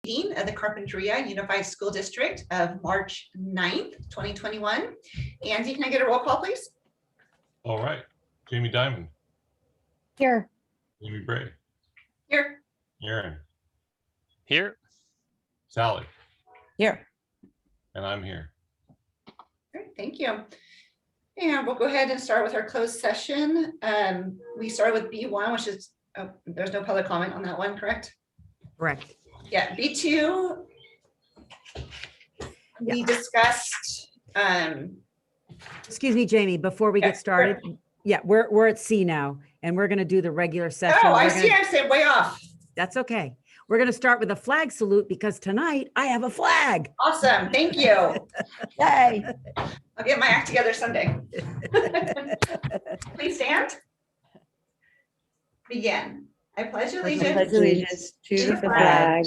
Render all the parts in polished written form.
Meeting of the Carpinteria Unified School District of March 9th, 2021. Andy, can I get a roll call, please? All right. Jamie Dimon. Here. Amy Bray. Here. Aaron. Here. Sally. Here. And I'm here. Great, thank you. And we'll go ahead and start with our closed session. We started with B1, which is, there's no public comment on that one, correct? Correct. Yeah, B2, we discussed, Excuse me, Jamie, before we Yeah, get started. Yeah, we're at C now, and we're going to do the regular session. oh, I We're see, gonna- I said way off. That's okay. We're going to start with a flag salute because tonight I have a flag. Awesome, thank you. Yay. I'll get my act together Sunday. Please stand. Begin. I pledge allegiance allegiance to to the the flag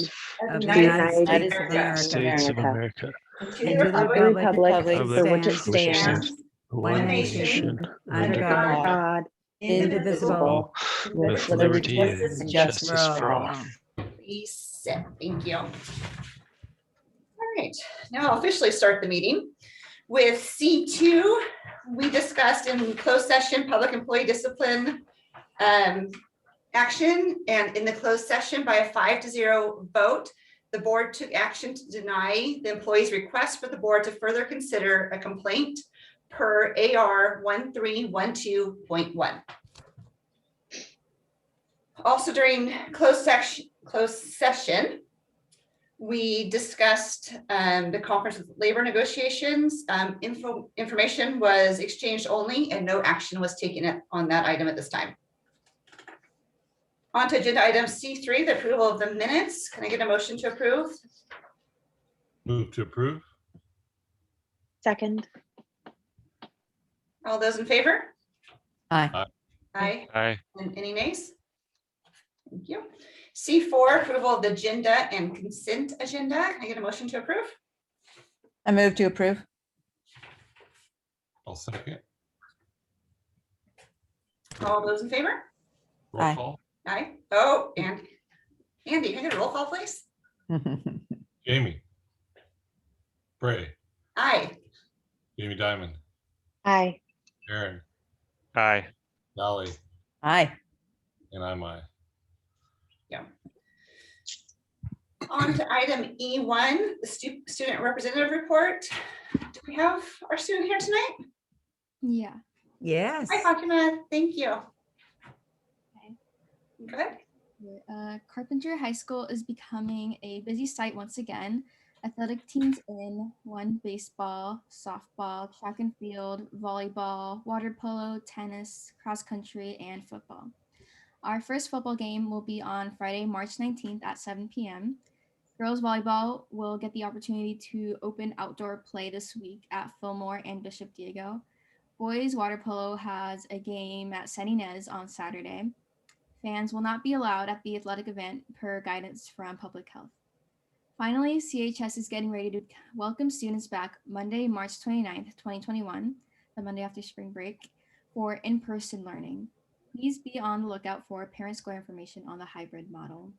of of the the United States States of of America, States of America. and to and the to the republic republic Republic for which it which it stands, stands, one nation, under under God, God, indivisible, with liberty and and justice justice for all. Please sit. Thank you. All right, now I'll officially start the meeting. With C2, we discussed in closed session, public employee discipline action, and in the closed session by a 5-0 vote, the board took action to deny the employee's request for the board to further consider a complaint per AR 1312.1. Also during closed session, we discussed the conference with labor negotiations. Information was exchanged only and no action was taken on that item at this time. On to agenda item C3, the approval of the minutes. Can I get a motion to approve? Move to approve. second, All those in favor? Aye. Aye. Aye. And any nays? Thank you. C4, approval of the agenda and consent agenda. Can I get a motion to approve? I move to approve. I'll second. All those in favor? Roll Aye. call. Aye. Oh, and Andy, can I get a roll call, please? Jamie. Bray. Aye. Jamie Dimon. aye. Aaron. Aye. Sally. Aye. And I'm aye. On to item E1, the student representative report. Do we have our student here tonight? Yeah. Yes. Hi, Fatima. Thank you. Good. Carpenter High School is becoming a busy site once again. Athletic teams won baseball, softball, track and field, volleyball, water polo, tennis, cross country, and football. Our first football game will be on Friday, March 19th at 7 p.m. Girls volleyball will get the opportunity to open outdoor play this week at Fillmore and Bishop Diego. Boys water polo has a game at San Ynez on Saturday. Fans will not be allowed at the athletic event per guidance from Public Health. Finally, CHS is getting ready to welcome students back Monday, March 29th, 2021, the Monday after spring break, for in-person learning. Please be on the lookout for parent score information on the hybrid model.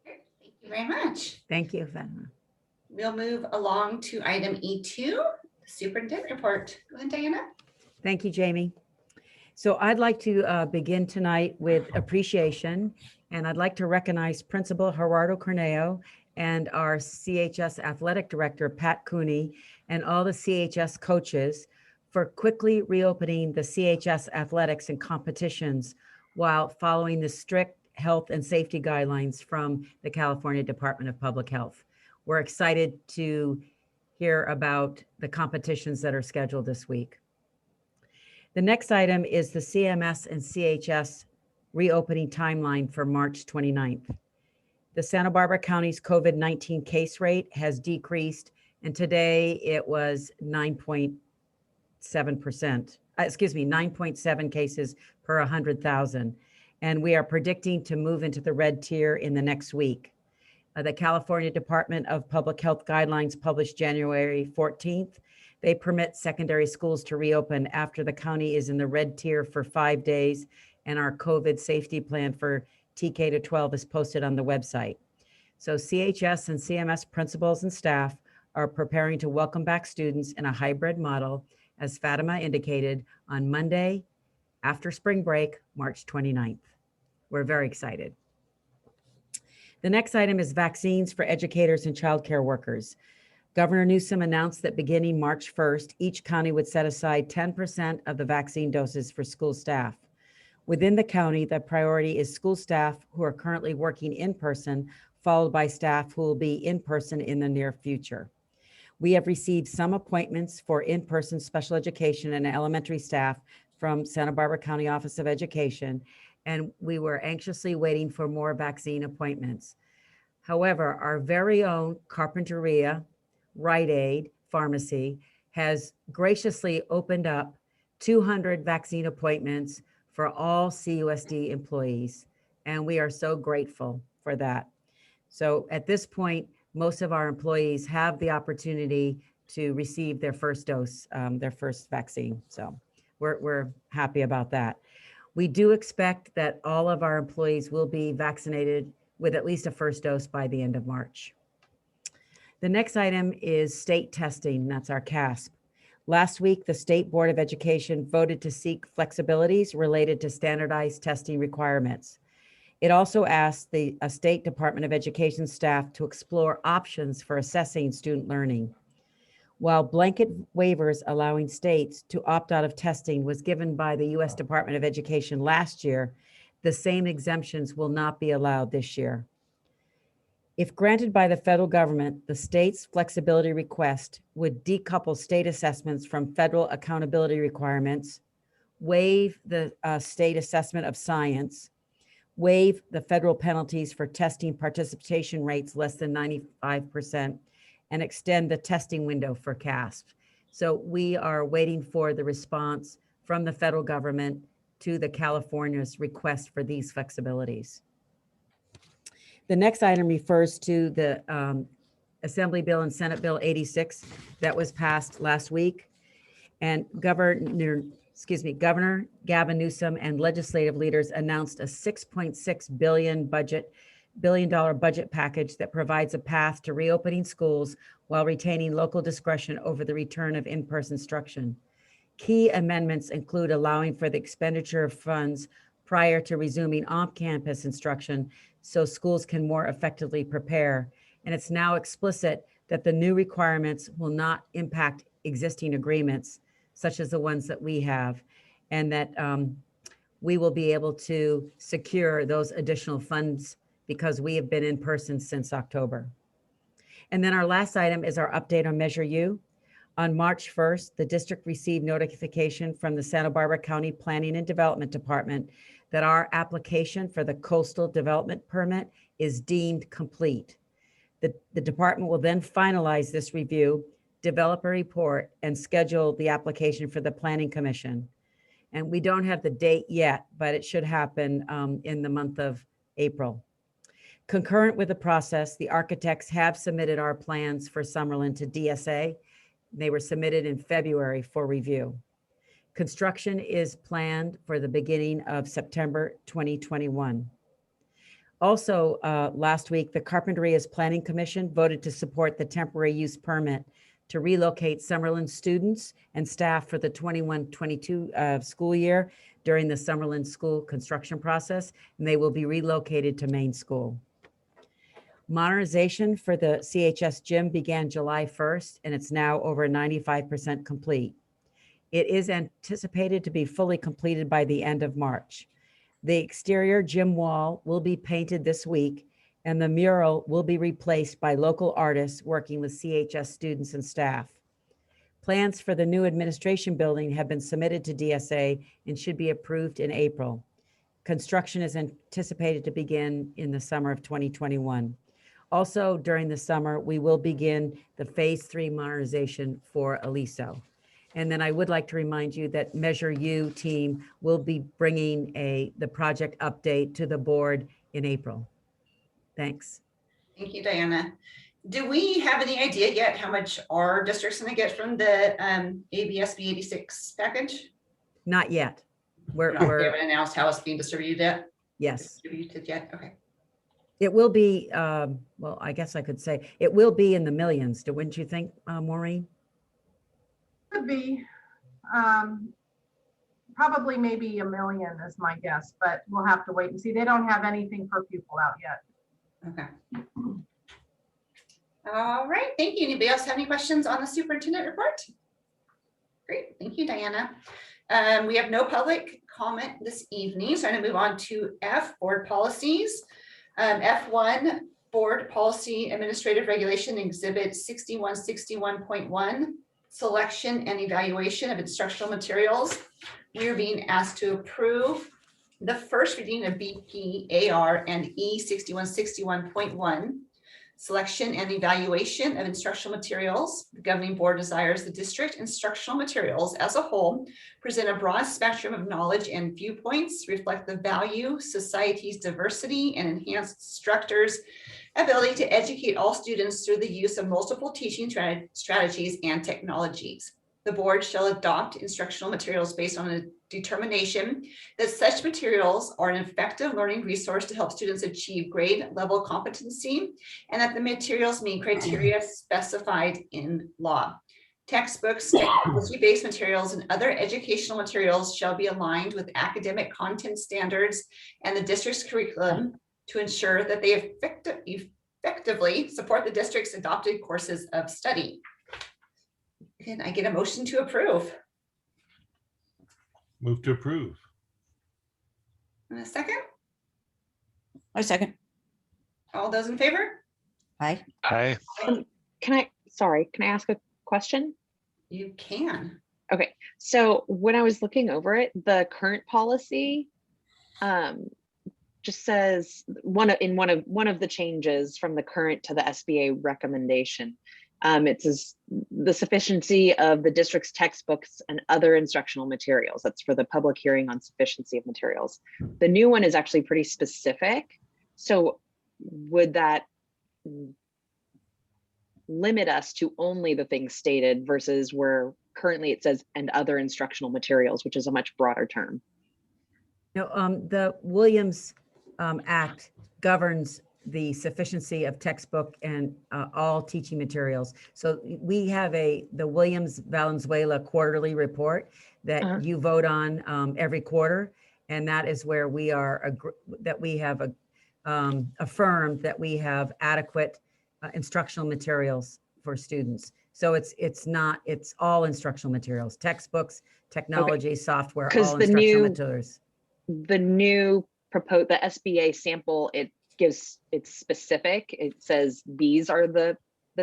Thank you very much. Thank you, Fatima. We'll move along to item E2, superintendent report. Go ahead, Diana. Thank you, Jamie. So I'd like to begin tonight with appreciation, and I'd like to recognize Principal Gerardo Corneo and our CHS Athletic Director, Pat Cooney, and all the CHS coaches for quickly reopening the CHS athletics and competitions while following the strict health and safety guidelines from the California Department of Public Health. We're excited to hear about the competitions that are scheduled this week. The next item is the CMS and CHS reopening timeline for March 29th. The Santa Barbara County's COVID-19 case rate has decreased, and today it was 9.7 cases per 100,000. And we are predicting to move into the red tier in the next week. The California Department of Public Health guidelines published January 14th. They permit secondary schools to reopen after the county is in the red tier for 5 days, and our COVID safety plan for TK to 12 is posted on the website. So CHS and CMS principals and staff are preparing to welcome back students in a hybrid model, as Fatima indicated, on Monday after spring break, March 29th. We're very excited. The next item is vaccines for educators and childcare workers. Governor Newsom announced that beginning March 1st, each county would set aside 10% of the vaccine doses for school staff. Within the county, the priority is school staff who are currently working in person, followed by staff who will be in person in the near future. We have received some appointments for in-person special education and elementary staff from Santa Barbara County Office of Education, and we were anxiously waiting for more vaccine appointments. However, our very own Carpinteria, Rite Aid Pharmacy has graciously opened up 200 vaccine appointments for all CUSD employees, and we are so grateful for that. So at this point, most of our employees have the opportunity to receive their first dose, their first vaccine. So we're happy about that. We do expect that all of our employees will be vaccinated with at least a first dose by the end of March. The next item is state testing. That's our CASP. Last week, the State Board of Education voted to seek flexibilities related to standardized testing requirements. It also asked the State Department of Education staff to explore options for assessing student learning. While blanket waivers allowing states to opt out of testing was given by the U.S. Department of Education last year, the same exemptions will not be allowed this year. If granted by the federal government, the state's flexibility request would decouple state assessments from federal accountability requirements, waive the state assessment of science, waive the federal penalties for testing participation rates less than 95%, and extend the testing window for CASP. So we are waiting for the response from the federal government to the California's request for these flexibilities. The next item refers to the Assembly Bill and Senate Bill 86 that was passed last week. And Governor Gavin Newsom and legislative leaders announced a $6.6 billion budget package that provides a path to reopening schools while retaining local discretion over the return of in-person instruction. Key amendments include allowing for the expenditure of funds prior to resuming on-campus instruction so schools can more effectively prepare. And it's now explicit that the new requirements will not impact existing agreements, such as the ones that we have, and that we will be able to secure those additional funds because we have been in person since October. And then our last item is our update on Measure U. On March 1st, the district received notification from the Santa Barbara County Planning and Development Department that our application for the coastal development permit is deemed complete. The department will then finalize this review, develop a report, and schedule the application for the Planning Commission. And we don't have the date yet, but it should happen in the month of April. Concurrent with the process, the architects have submitted our plans for Summerlin to DSA. They were submitted in February for review. Construction is planned for the beginning of September 2021. Also, last week, the Carpinteria's Planning Commission voted to support the temporary use permit to relocate Summerlin students and staff for the 21-22 school year during the Summerlin school construction process, and they will be relocated to main school. Modernization for the CHS gym began July 1st, and it's now over 95% complete. It is anticipated to be fully completed by the end of March. The exterior gym wall will be painted this week, and the mural will be replaced by local artists working with CHS students and staff. Plans for the new administration building have been submitted to DSA and should be approved in April. Construction is anticipated to begin in the summer of 2021. Also, during the summer, we will begin the phase 3 modernization for Aliso. And then I would like to remind you that Measure U team will be bringing the project update to the board in April. Thanks. Thank you, Diana. Do we have any idea yet how much our district's going to get from the ABSB 86 package? Not yet. We haven't announced how it's being distributed yet? Yes. Distributed yet? Okay. It will be, well, I guess I could say, it will be in the millions, wouldn't you think, Maureen? Could be. Probably maybe $1 million is my guess, but we'll have to wait and see. They don't have anything per pupil out yet. Okay. All right, thank you. Anybody else have any questions on the superintendent report? Great, thank you, Diana. We have no public comment this evening, so I'm gonna move on to F, board policies. F1, board policy administrative regulation exhibit 6161.1, selection and evaluation of instructional materials. We are being asked to approve the first reading of BP, AR, and E 6161.1, selection and evaluation of instructional materials. The governing board desires the district instructional materials as a whole present a broad spectrum of knowledge and viewpoints, reflect the value, society's diversity, and enhance instructors' ability to educate all students through the use of multiple teaching strategies and technologies. The board shall adopt instructional materials based on a determination that such materials are an effective learning resource to help students achieve grade level competency, and that the materials meet criteria specified in law. Textbooks, technology-based materials, and other educational materials shall be aligned with academic content standards and the district's curriculum to ensure that they effectively support the district's adopted courses of study. Can I get a motion to approve? Move to approve. And a second? I second. All those in favor? Aye. Aye. Can I ask a question? You can. Okay, so when I was looking over it, the current policy just says one of the changes from the current to the SBA recommendation. It says the sufficiency of the district's textbooks and other instructional materials. That's for the public hearing on sufficiency of materials. The new one is actually pretty specific. So would that limit us to only the things stated versus where currently it says and other instructional materials, which is a much broader term? No, the Williams Act governs the sufficiency of textbook and all teaching materials. So we have the Williams Valenzuela quarterly report that you vote on every quarter. And that is where we are, that we have affirmed that we have adequate instructional materials for students. So it's all instructional materials, textbooks, technology, software, all instructional materials. The new proposed, the SBA sample, it's specific. It says these are the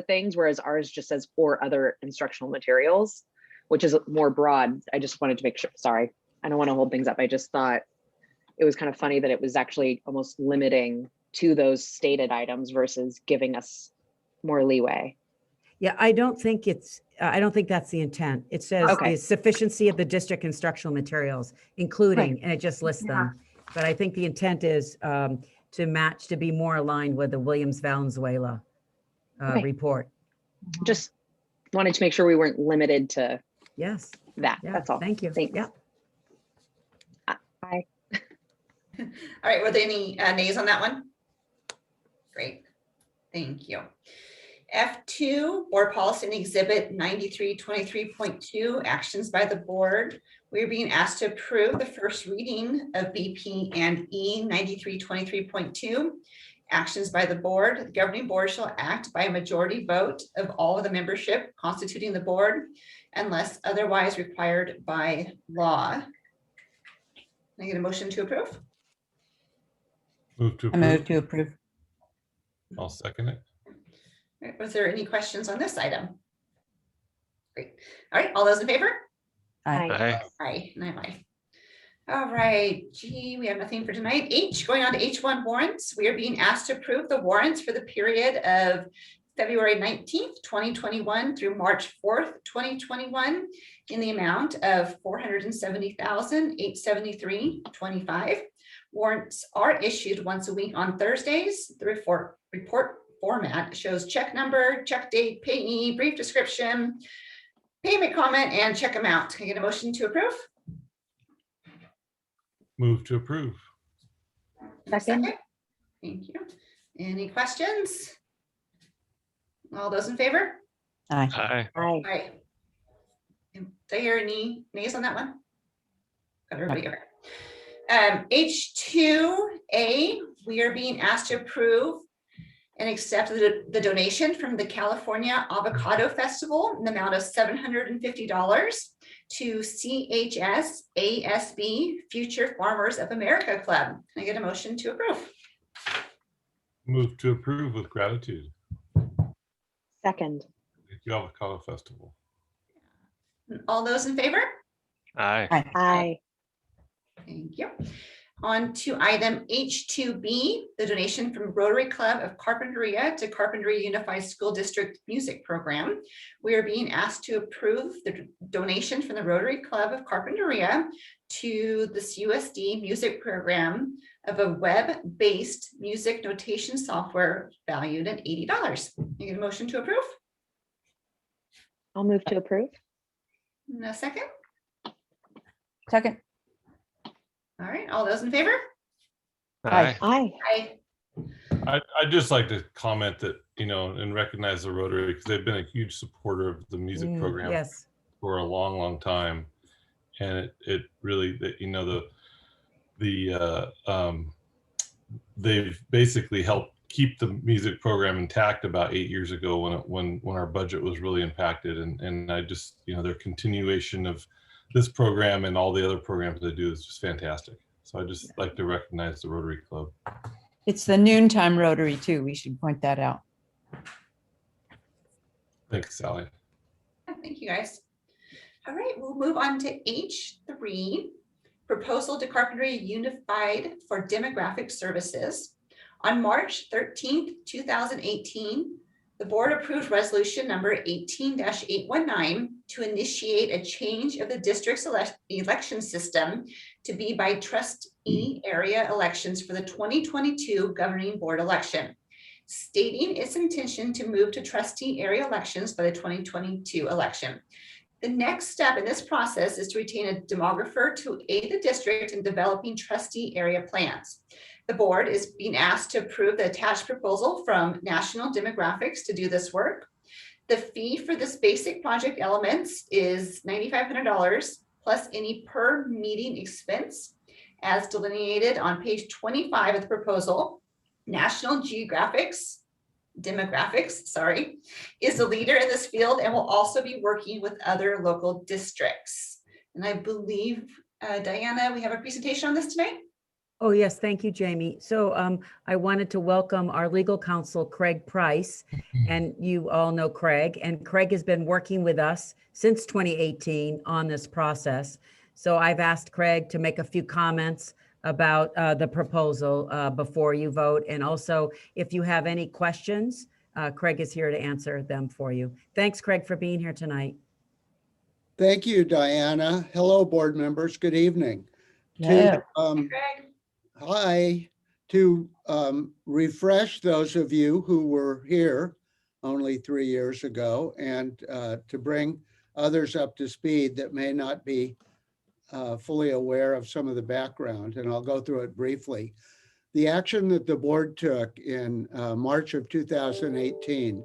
things, whereas ours just says or other instructional materials, which is more broad. I just wanted to make sure, sorry, I don't want to hold things up. I just thought it was kind of funny that it was actually almost limiting to those stated items versus giving us more leeway. Yeah, I don't think that's the intent. It says the sufficiency of the district instructional materials, including, and it just lists them. But I think the intent is to be more aligned with the Williams Valenzuela report. Just wanted to make sure we weren't limited to Yes. that. Yeah, That's all. Thank you. Thanks. Yeah. Aye. All right, were there any nays on that one? Great, thank you. F2, board policy and exhibit 9323.2, actions by the board. We're being asked to approve the first reading of BP and E 9323.2, actions by the board. The governing board shall act by a majority vote of all of the membership constituting the board unless otherwise required by law. Can I get a motion to approve? Move to I approve. move to approve. I'll second it. All right, was there any questions on this item? Great. All right, all those in favor? Aye. Aye. Aye, and I'm aye. All right, G, we have nothing for tonight. H, going on to H1 warrants. We are being asked to approve the warrants for the period of February 19th, 2021 through March 4th, 2021 in the amount of $470,873.25. Warrants are issued once a week on Thursdays. The report format shows check number, check date, payee, brief description, payment comment, and check amount. Can I get a motion to approve? Move to approve. Second. Thank you. Any questions? All those in favor? Aye. Aye. All right. Did I hear any nays on that one? Got everybody over. H2A, we are being asked to approve and accept the donation from the California Avocado Festival in the amount of $750 to CHS ASB Future Farmers of America Club. Can I get a motion to approve? Move to approve with gratitude. Second. Thank you, Avocado Festival. All those in favor? Aye. Aye. Aye. Thank you. On to item H2B, the donation from Rotary Club of Carpinteria to Carpinteria Unified School District Music Program. We are being asked to approve the donation from the Rotary Club of Carpinteria to this CUSD music program of a web-based music notation software valued at $80. You get a motion to approve? I'll move to approve. In a second. Second. All right, all those in favor? Aye. Aye. I'd just like to comment that, and recognize the Rotary because they've been a huge supporter of the music program Yes. for a long, long time. And it really, they've basically helped keep the music program intact about 8 years ago when our budget was really impacted. And I just, their continuation of this program and all the other programs they do is just fantastic. So I just like to recognize the Rotary Club. It's the noontime Rotary too. We should point that out. Thanks, Sally. Thank you, guys. All right, we'll move on to H3, proposal to Carpinteria Unified for Demographic Services. On March 13th, 2018, the board approved resolution number 18-819 to initiate a change of the district's election system to be by trustee area elections for the 2022 governing board election, stating its intention to move to trustee area elections by the 2022 election. The next step in this process is to retain a demographer to aid the district in developing trustee area plans. The board is being asked to approve the attached proposal from National Demographics to do this work. The fee for this basic project elements is $9,500 plus any per meeting expense as delineated on page 25 of the proposal. National Demographics, is the leader in this field and will also be working with other local districts. And I believe, Diana, we have a presentation on this tonight. Oh, yes. Thank you, Jamie. So I wanted to welcome our legal counsel, Craig Price, and you all know Craig, and Craig has been working with us since 2018 on this process. So I've asked Craig to make a few comments about the proposal before you vote. And also, if you have any questions, Craig is here to answer them for you. Thanks, Craig, for being here tonight. Thank you, Diana. Hello, board members. Good evening. Yeah. Greg. Hi. To refresh those of you who were here only 3 years ago and to bring others up to speed that may not be fully aware of some of the background, and I'll go through it briefly. The action that the board took in March of 2018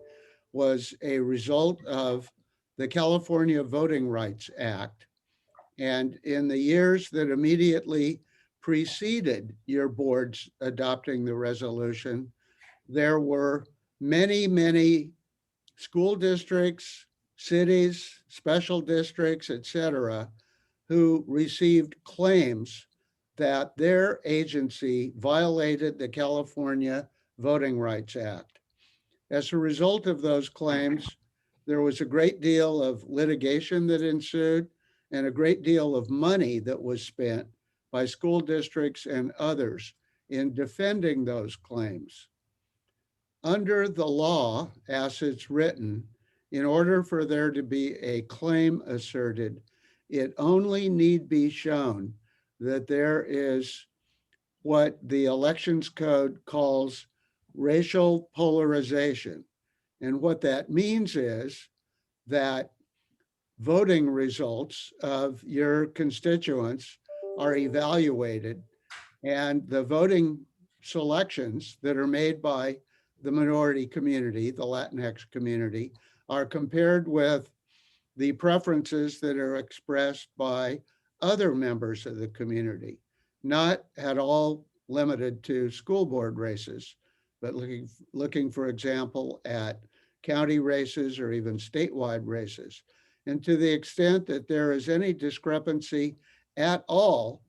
was a result of the California Voting Rights Act. And in the years that immediately preceded your board's adopting the resolution, there were many, many school districts, cities, special districts, etc., who received claims that their agency violated the California Voting Rights Act. As a result of those claims, there was a great deal of litigation that ensued and a great deal of money that was spent by school districts and others in defending those claims. Under the law, as it's written, in order for there to be a claim asserted, it only need be shown that there is what the elections code calls racial polarization. And what that means is that voting results of your constituents are evaluated and the voting selections that are made by the minority community, the Latinx community, are compared with the preferences that are expressed by other members of the community, not at all limited to school board races, but looking, for example, at county races or even statewide races. And to the extent that there is any discrepancy at all,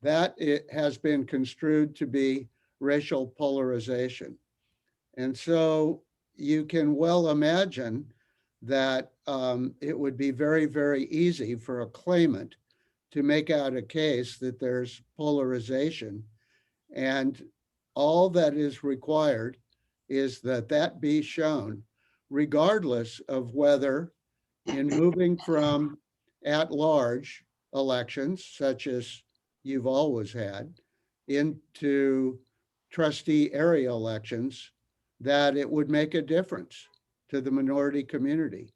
that it has been construed to be racial polarization. And so you can well imagine that it would be very, very easy for a claimant to make out a case that there's polarization. And all that is required is that that be shown, regardless of whether in moving from at-large elections, such as you've always had, into trustee area elections, that it would make a difference to the minority community.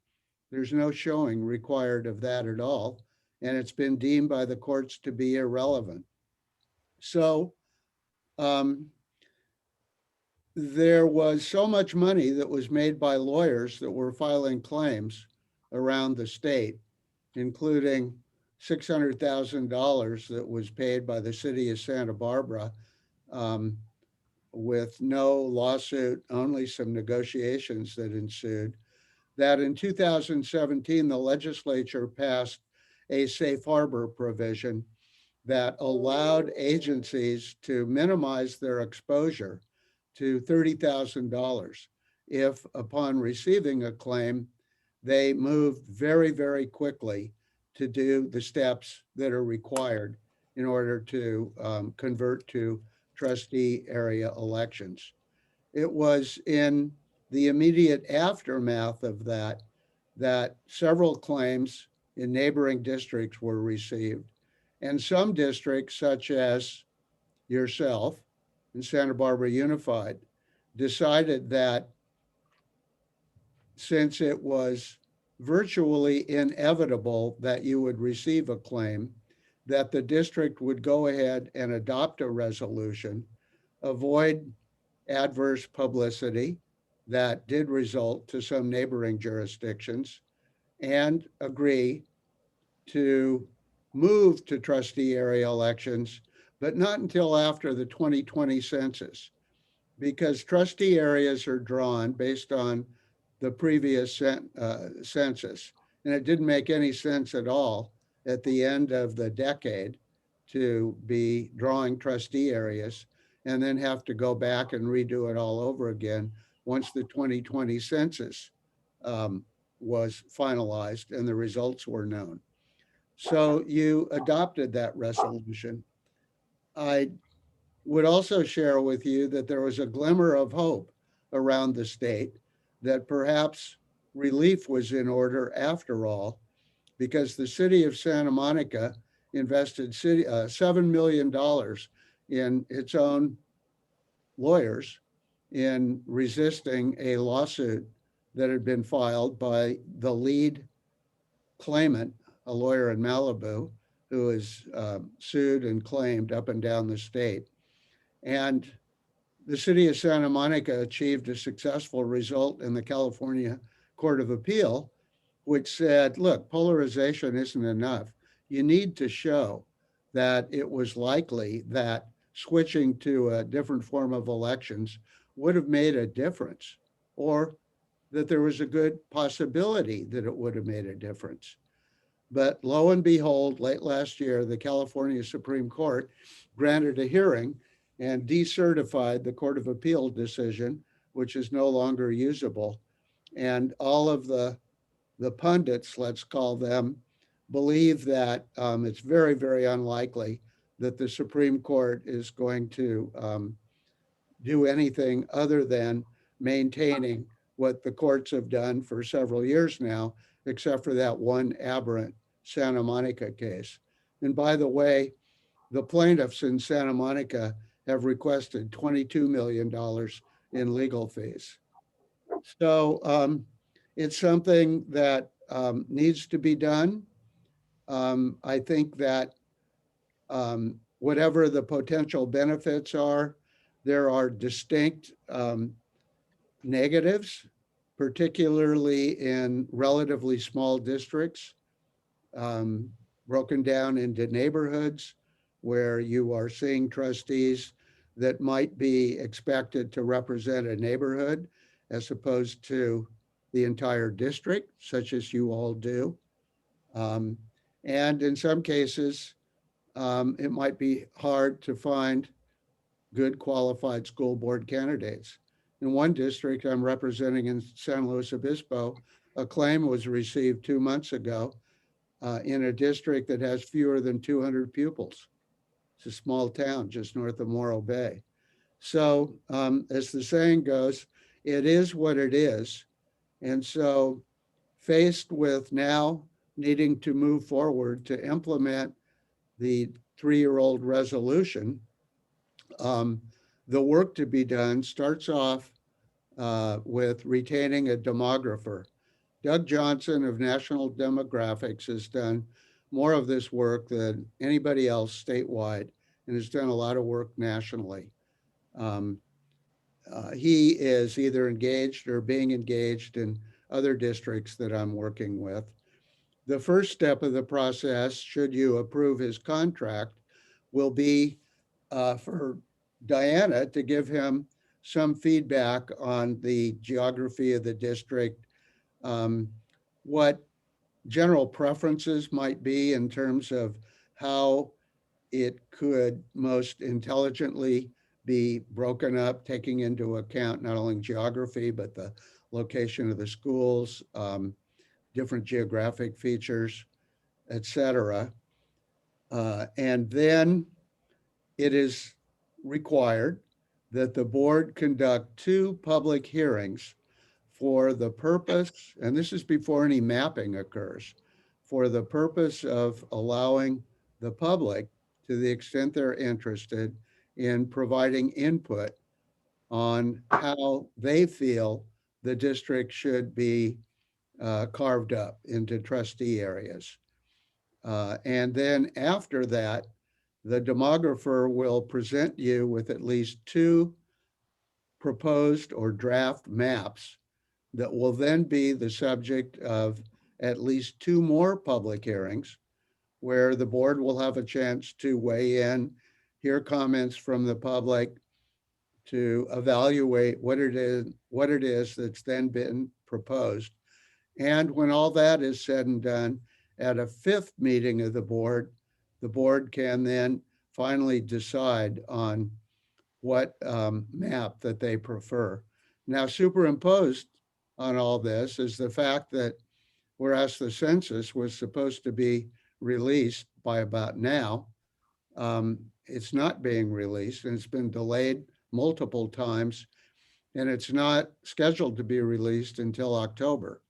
There's no showing required of that at all, and it's been deemed by the courts to be irrelevant. So there was so much money that was made by lawyers that were filing claims around the state, including $600,000 that was paid by the city of Santa Barbara with no lawsuit, only some negotiations that ensued, that in 2017, the legislature passed a safe harbor provision that allowed agencies to minimize their exposure to $30,000 if upon receiving a claim, they moved very, very quickly to do the steps that are required in order to convert to trustee area elections. It was in the immediate aftermath of that that several claims in neighboring districts were received. And some districts, such as yourself in Santa Barbara Unified, decided that since it was virtually inevitable that you would receive a claim, that the district would go ahead and adopt a resolution, avoid adverse publicity that did result to some neighboring jurisdictions, and agree to move to trustee area elections, but not until after the 2020 census, because trustee areas are drawn based on the previous census. And it didn't make any sense at all at the end of the decade to be drawing trustee areas and then have to go back and redo it all over again once the 2020 census was finalized and the results were known. So you adopted that resolution. I would also share with you that there was a glimmer of hope around the state that perhaps relief was in order after all, because the city of Santa Monica invested $7 million in its own lawyers in resisting a lawsuit that had been filed by the lead claimant, a lawyer in Malibu, who is sued and claimed up and down the state. And the city of Santa Monica achieved a successful result in the California Court of Appeal, which said, look, polarization isn't enough. You need to show that it was likely that switching to a different form of elections would have made a difference, or that there was a good possibility that it would have made a difference. But lo and behold, late last year, the California Supreme Court granted a hearing and decertified the Court of Appeal decision, which is no longer usable. And all of the pundits, let's call them, believe that it's very, very unlikely that the Supreme Court is going to do anything other than maintaining what the courts have done for several years now, except for that one aberrant Santa Monica case. And by the way, the plaintiffs in Santa Monica have requested $22 million in legal fees. So it's something that needs to be done. I think that whatever the potential benefits are, there are distinct negatives, particularly in relatively small districts, broken down into neighborhoods where you are seeing trustees that might be expected to represent a neighborhood as opposed to the entire district, such as you all do. And in some cases, it might be hard to find good qualified school board candidates. In one district I'm representing in San Luis Obispo, a claim was received 2 months ago in a district that has fewer than 200 pupils. It's a small town just north of Morro Bay. So as the saying goes, it is what it is. And so faced with now needing to move forward to implement the 3-year-old resolution, the work to be done starts off with retaining a demographer. Doug Johnson of National Demographics has done more of this work than anybody else statewide and has done a lot of work nationally. He is either engaged or being engaged in other districts that I'm working with. The first step of the process, should you approve his contract, will be for Diana to give him some feedback on the geography of the district, what general preferences might be in terms of how it could most intelligently be broken up, taking into account not only geography, but the location of the schools, different geographic features, et cetera. And then it is required that the board conduct 2 public hearings for the purpose, and this is before any mapping occurs, for the purpose of allowing the public, to the extent they're interested, in providing input on how they feel the district should be carved up into trustee areas. And then after that, the demographer will present you with at least 2 proposed or draft maps that will then be the subject of at least 2 more public hearings where the board will have a chance to weigh in, hear comments from the public, to evaluate what it is that's then been proposed. And when all that is said and done, at a 5th meeting of the board can then finally decide on what map that they prefer. Now, superimposed on all this is the fact that whereas the census was supposed to be released by about now, it's not being released, and it's been delayed multiple times, and it's not scheduled to be released until October.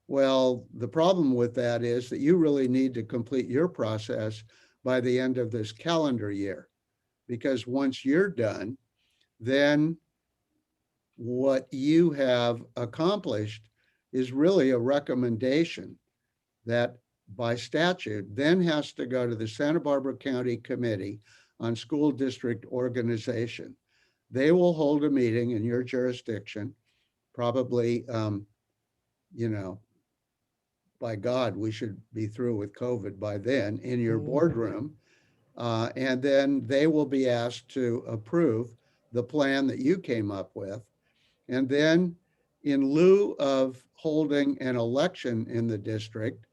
Well, the problem with that is that you really need to complete your process by the end of this calendar year, because once you're done, then what you have accomplished is really a recommendation that by statute then has to go to the Santa Barbara County Committee on School District Organization. They will hold a meeting in your jurisdiction, probably, by God, we should be through with COVID by then, in your boardroom. And then they will be asked to approve the plan that you came up with. And then in lieu of holding an election in the district,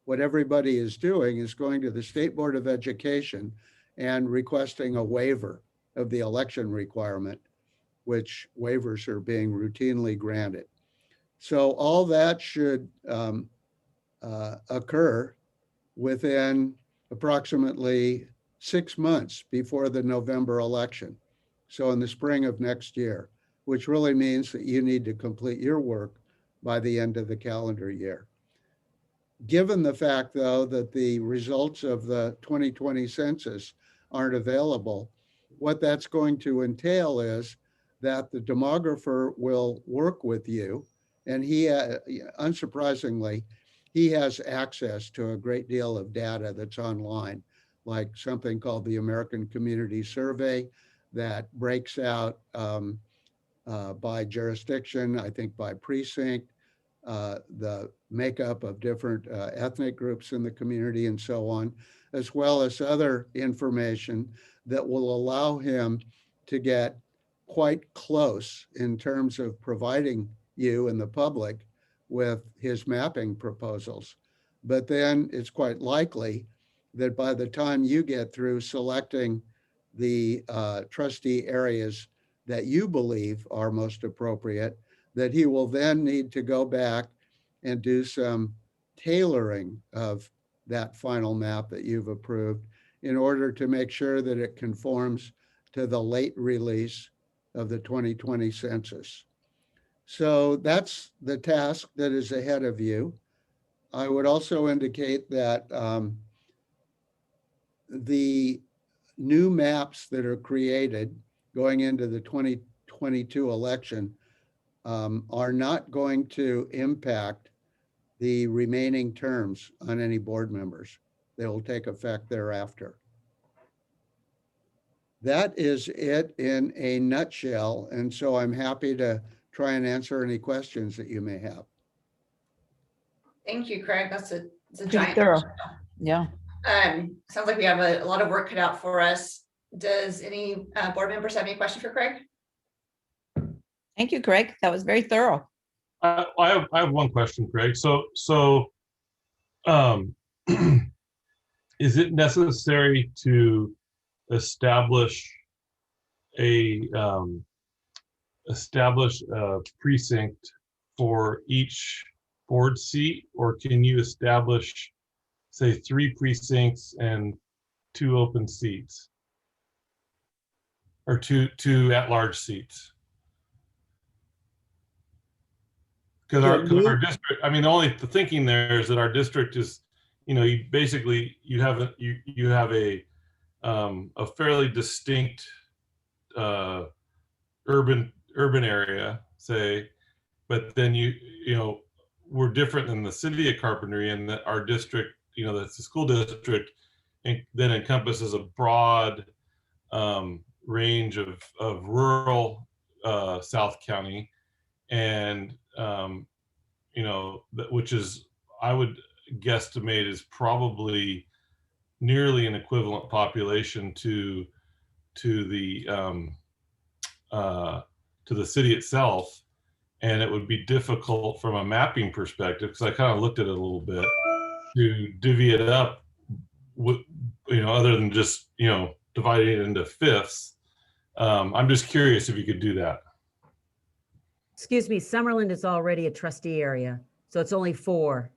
what everybody is doing is going to the State Board of Education and requesting a waiver of the election requirement, which waivers are being routinely granted. So all that should occur within approximately 6 months before the November election. So in the spring of next year, which really means that you need to complete your work by the end of the calendar year. Given the fact, though, that the results of the 2020 census aren't available, what that's going to entail is that the demographer will work with you, and he, unsurprisingly, he has access to a great deal of data that's online, like something called the American Community Survey that breaks out by jurisdiction, I think by precinct, the makeup of different ethnic groups in the community and so on, as well as other information that will allow him to get quite close in terms of providing you and the public with his mapping proposals. But then it's quite likely that by the time you get through selecting the trustee areas that you believe are most appropriate, that he will then need to go back and do some tailoring of that final map that you've approved in order to make sure that it conforms to the late release of the 2020 census. So that's the task that is ahead of you. I would also indicate that the new maps that are created going into the 2022 election are not going to impact the remaining terms on any board members. They will take effect thereafter. That is it in a nutshell. And so I'm happy to try and answer any questions that you may have. Thank you, Craig. It's a Pretty giant. thorough. Yeah. Sounds like we have a lot of work cut out for us. Does any board members have any questions for Craig? Thank you, Craig. That was very thorough. I have one question, Craig. Is it necessary to establish a precinct for each board seat, or can you establish, say, 3 precincts and 2 open seats, or two at-large seats? Because our district, I mean, the thinking there is that our district is, you basically you have a fairly distinct urban area, say, but then we're different than the city of Carpentry in that our district, that's the school district, and then encompasses a broad range of rural South County, and which is, I would guesstimate, is probably nearly an equivalent population to the city itself. And it would be difficult from a mapping perspective, because I kind of looked at it a little bit, to divvy it up with, other than just, dividing it into fifths. I'm just curious if you could do that. Excuse me, Summerlin is already a trustee area, so it's only 4.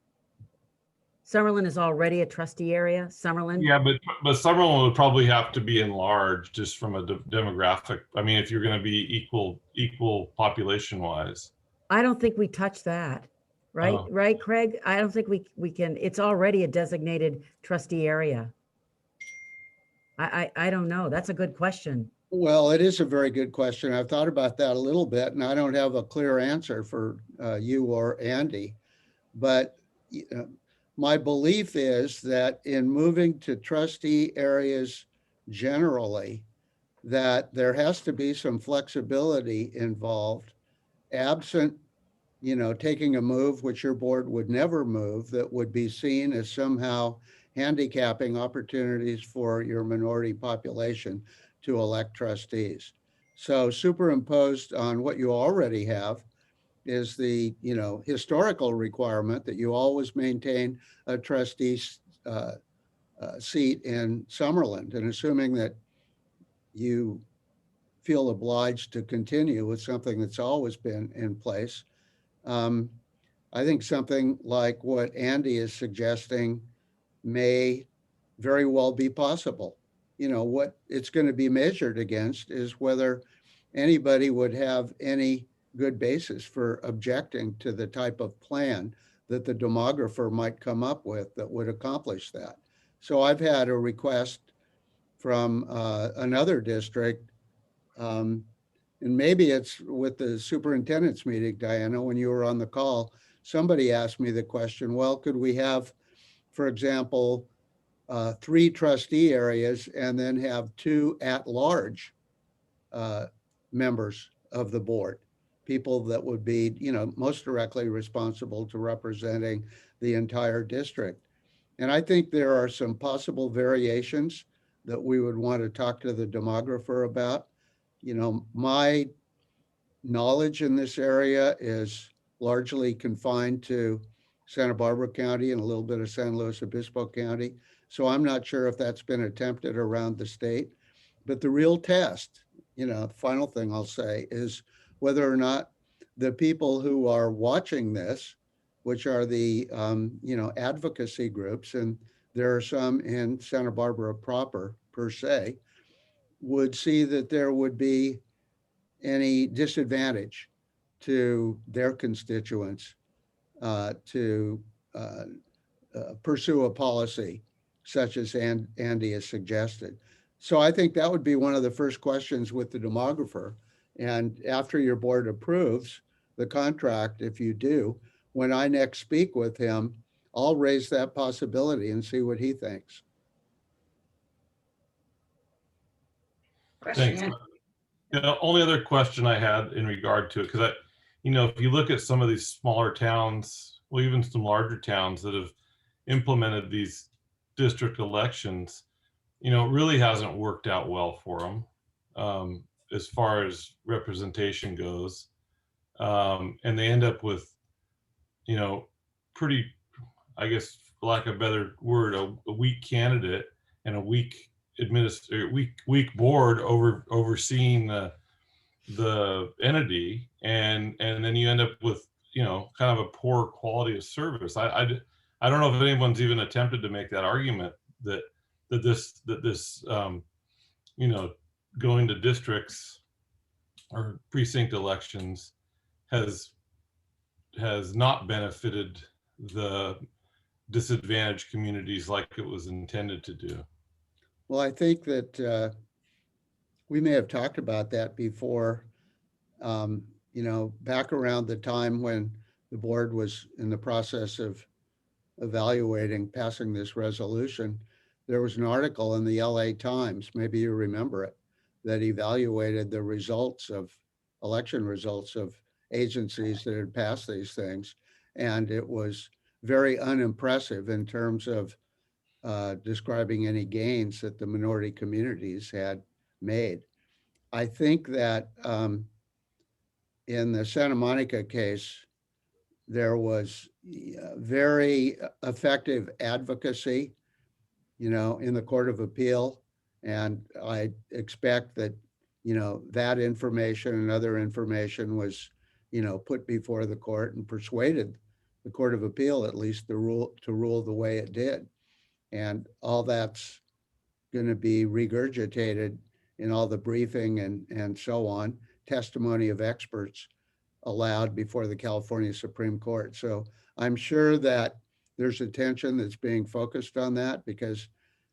Summerlin is already a trustee area, Summerlin? Yeah, but Summerlin would probably have to be enlarged just from a demographic. I mean, if you're going to be equal population wise. I don't think we touch that, right? Oh. Right, Craig? I don't think we can, it's already a designated trustee area. I don't know. That's a good question. Well, it is a very good question. I've thought about that a little bit, and I don't have a clear answer for you or Andy. But my belief is that in moving to trustee areas generally, that there has to be some flexibility involved, absent, taking a move which your board would never move, that would be seen as somehow handicapping opportunities for your minority population to elect trustees. So superimposed on what you already have is the historical requirement that you always maintain a trustee seat in Summerlin. And assuming that you feel obliged to continue with something that's always been in place, I think something like what Andy is suggesting may very well be possible. What it's going to be measured against is whether anybody would have any good basis for objecting to the type of plan that the demographer might come up with that would accomplish that. So I've had a request from another district, and maybe it's with the superintendent's meeting, Diana, when you were on the call, somebody asked me the question, well, could we have, for example, 3 trustee areas and then have 2 at-large members of the board, people that would be, most directly responsible to representing the entire district. And I think there are some possible variations that we would want to talk to the demographer about. My knowledge in this area is largely confined to Santa Barbara County and a little bit of San Luis Obispo County. So I'm not sure if that's been attempted around the state. But the real test, the final thing I'll say is whether or not the people who are watching this, which are the, advocacy groups, and there are some in Santa Barbara proper per se, would see that there would be any disadvantage to their constituents to pursue a policy such as Andy has suggested. So I think that would be one of the first questions with the demographer. And after your board approves the contract, if you do, when I next speak with him, I'll raise that possibility and see what he thinks. Question. Thanks. The only other question I had in regard to it, because if you look at some of these smaller towns, well, even some larger towns that have implemented these district elections, it really hasn't worked out well for them as far as representation goes. And they end up with, pretty, I guess, for lack of a better word, a weak candidate and a weak weak board overseeing the entity, and then you end up with kind of a poor quality of service. I don't know if anyone's even attempted to make that argument that this going to districts or precinct elections has not benefited the disadvantaged communities like it was intended to do. Well, I think that we may have talked about that before, back around the time when the board was in the process of passing this resolution. There was an article in the LA Times, maybe you remember it, that evaluated the election results of agencies that had passed these things. And it was very unimpressive in terms of describing any gains that the minority communities had made. I think that in the Santa Monica case, there was very effective advocacy, in the Court of Appeal. And I expect that, that information and other information was, put before the court and persuaded the Court of Appeal, at least to rule the way it did. And all that's going to be regurgitated in all the briefing and so on, testimony of experts allowed before the California Supreme Court. So I'm sure that there's attention that's being focused on that because,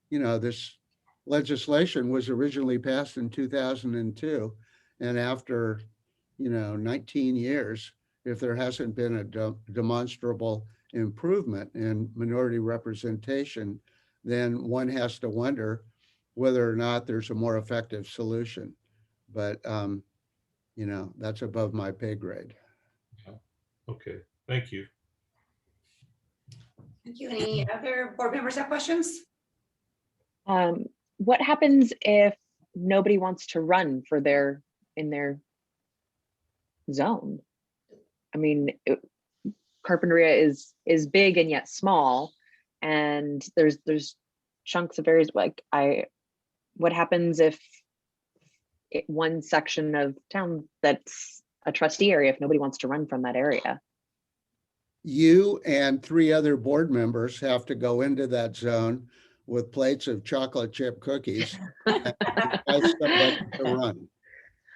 this legislation was originally passed in 2002. And after, 19 years, if there hasn't been a demonstrable improvement in minority representation, then one has to wonder whether or not there's a more effective solution. But, that's above my pay grade. Okay, thank you. Thank you. Any other board members have questions? What happens if nobody wants to run in their zone? I mean, Carpinteria is big and yet small, and there's chunks of areas what happens if one section of town that's a trustee area, if nobody wants to run from that area? You and 3 other board members have to go into that zone with plates of chocolate chip cookies and invite somebody to run.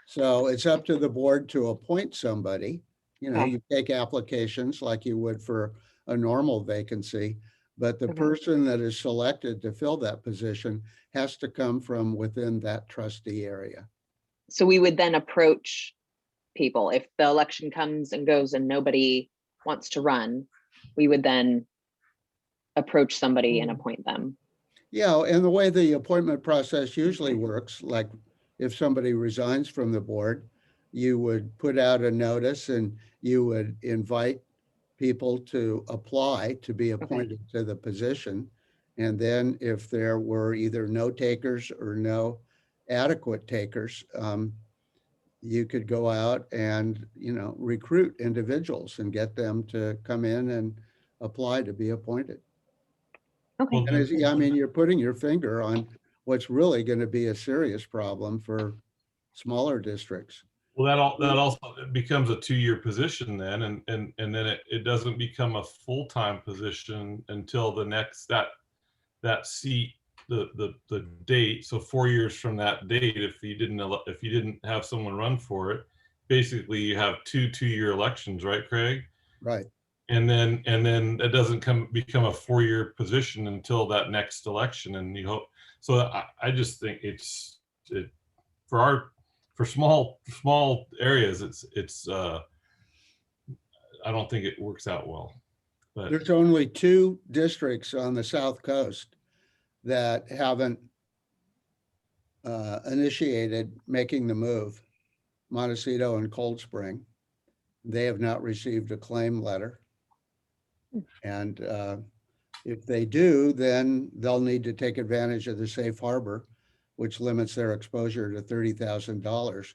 So it's up to the board to appoint somebody. You take applications like you would for a normal vacancy, but the person that is selected to fill that position has to come from within that trustee area. So we would then approach people if the election comes and goes and nobody wants to run, we would then approach somebody and appoint them. Yeah, and the way the appointment process usually works, like if somebody resigns from the board, you would put out a notice and you would invite people to apply to be appointed to the position. And then if there were either no takers or no adequate takers, you could go out and, recruit individuals and get them to come in and apply to be appointed. Okay. Well, And you're putting your finger on what's really going to be a serious problem for smaller districts. Well, that also becomes a 2-year position then, and then it doesn't become a full-time position until the next that seat, the date. So 4 years from that date, if you didn't have someone run for it, basically you have 2-year elections, right, Craig? Right. And then it doesn't become a 4-year position until that next election, and you hope. So I just think for small areas, it's I don't think it works out well. But There's only 2 districts on the South Coast that haven't initiated making the move, Montecito and Cold Spring. They have not received a claim letter. And if they do, then they'll need to take advantage of the safe harbor, which limits their exposure to $30,000.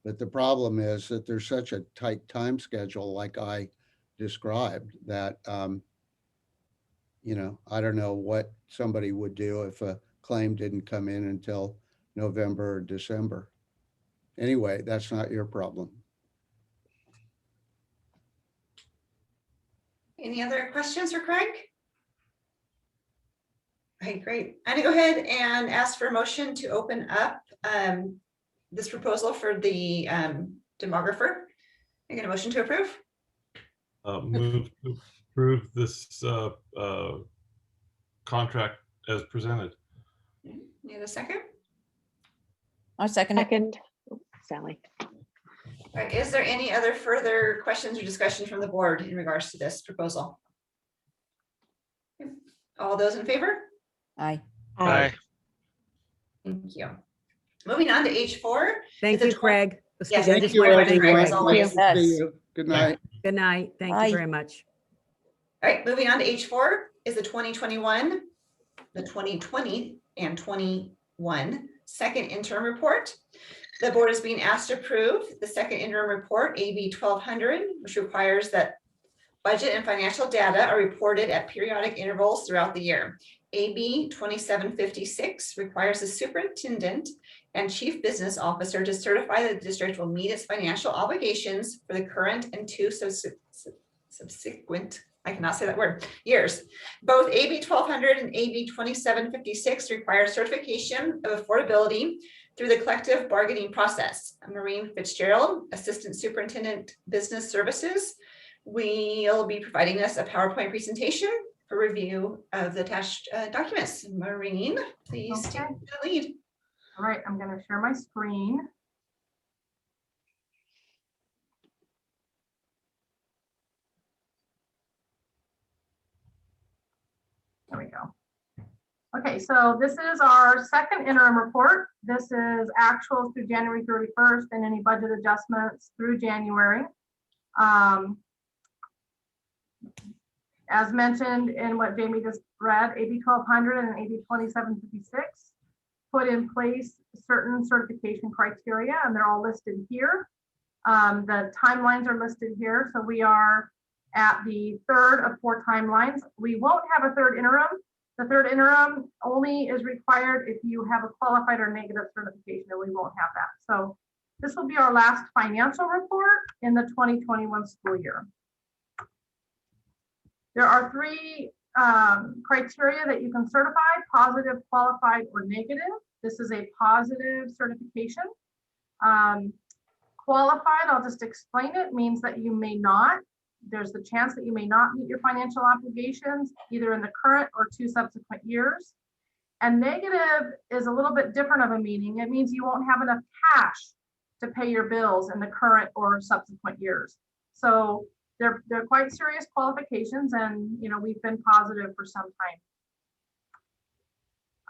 But the problem is that there's such a tight time schedule, like I described, that, I don't know what somebody would do if a claim didn't come in until November or December. Anyway, that's not your problem. Any other questions for Craig? Okay, great. I'm gonna go ahead and ask for a motion to open up this proposal for the demographer. I get a motion to approve? move to approve this contract as presented. Need a second? I'll second it. Second, Sally. All right, is there any other further questions or discussion from the board in regards to this proposal? All those in favor? Aye. Aye. Thank you. Moving on to H4. Thank It's a you, 20 Craig. Yes, Excuse me, I thank just you very wanted much, to Craig, thank as you. always. Yes. See you. Good night. Good night. Thank Aye. you very much. All right, moving on to H4 is the 2021, the 2020 and 21 second interim report. The board is being asked to approve the second interim report, AB 1200, which requires that budget and financial data are reported at periodic intervals throughout the year. AB 2756 requires the superintendent and chief business officer to certify that the district will meet its financial obligations for the current and 2 subsequent, I cannot say that word, years. Both AB 1200 and AB 2756 require certification of affordability through the collective bargaining process. Maureen Fitzgerald, Assistant Superintendent Business Services, we'll be providing us a PowerPoint presentation for review of the attached documents. Maureen, please take the lead. All right, I'm going to share my screen. There we go. Okay, so this is our second interim report. This is actual through January 31st and any budget adjustments through January. As mentioned in what Jamie just read, AB 1200 and AB 2756 put in place certain certification criteria, and they're all listed here. The timelines are listed here. So we are at the third of 4 timelines. We won't have a third interim. The third interim only is required if you have a qualified or negative certification, and we won't have that. So this will be our last financial report in the 2021 school year. There are 3 criteria that you can certify: positive, qualified, or negative. This is a positive certification. Qualified, I'll just explain it, means that you may not, there's the chance that you may not meet your financial obligations either in the current or 2 subsequent years. And negative is a little bit different of a meaning. It means you won't have enough cash to pay your bills in the current or subsequent years. So they're quite serious qualifications, and we've been positive for some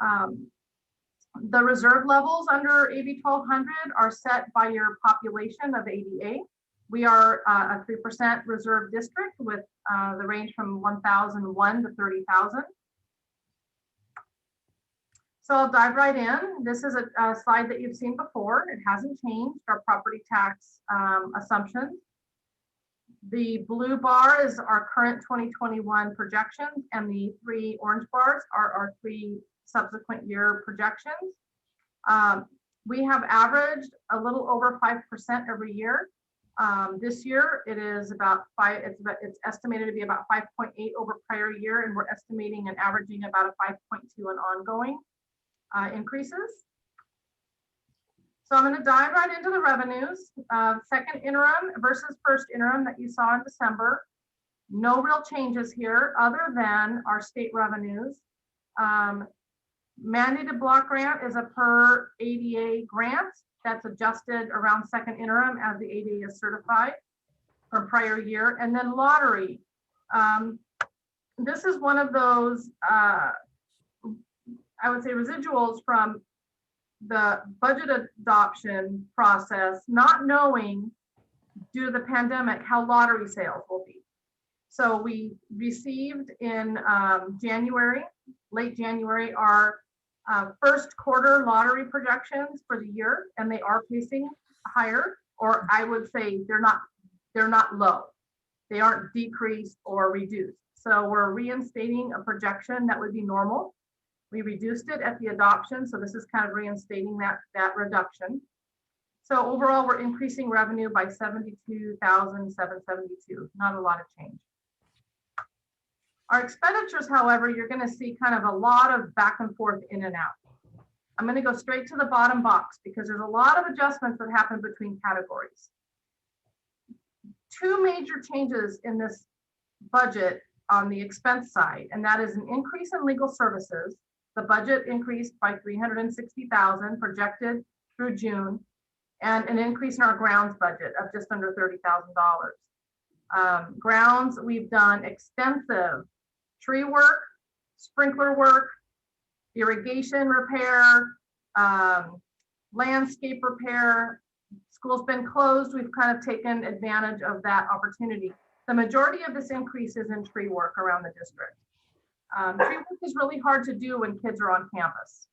time. The reserve levels under AB 1200 are set by your population of ADA. We are a 3% reserve district with the range from 1,001 to 30,000. So I'll dive right in. This is a slide that you've seen before. It hasn't changed our property tax assumptions. The blue bar is our current 2021 projections, and the 3 orange bars are our 3 subsequent year projections. We have averaged a little over 5% every year. This year it is about 5. It's estimated to be about 5.8 over prior year, and we're estimating and averaging about a 5.2 in ongoing increases. So I'm going to dive right into the revenues. Second interim versus first interim that you saw in December. No real changes here other than our state revenues. Mandated block grant is a per ADA grant that's adjusted around second interim as the ADA is certified from prior year. And then lottery. This is one of those, I would say, residuals from the budget adoption process, not knowing due to the pandemic how lottery sales will be. So we received in January, late January, our first quarter lottery projections for the year, and they are pacing higher, or I would say they're not low. They aren't decreased or reduced. So we're reinstating a projection that would be normal. We reduced it at the adoption, so this is kind of reinstating that reduction. So overall, we're increasing revenue by $72,772. Not a lot of change. Our expenditures, however, you're going to see kind of a lot of back and forth in and out. I'm going to go straight to the bottom box because there's a lot of adjustments that happen between categories. 2 major changes in this budget on the expense side, and that is an increase in legal services. The budget increased by $360,000 projected through June, and an increase in our grounds budget of just under $30,000. Grounds, we've done extensive tree work, sprinkler work, irrigation repair, landscape repair. School's been closed. We've kind of taken advantage of that opportunity. The majority of this increase is in tree work around the district. Tree work is really hard to do when kids are on campus.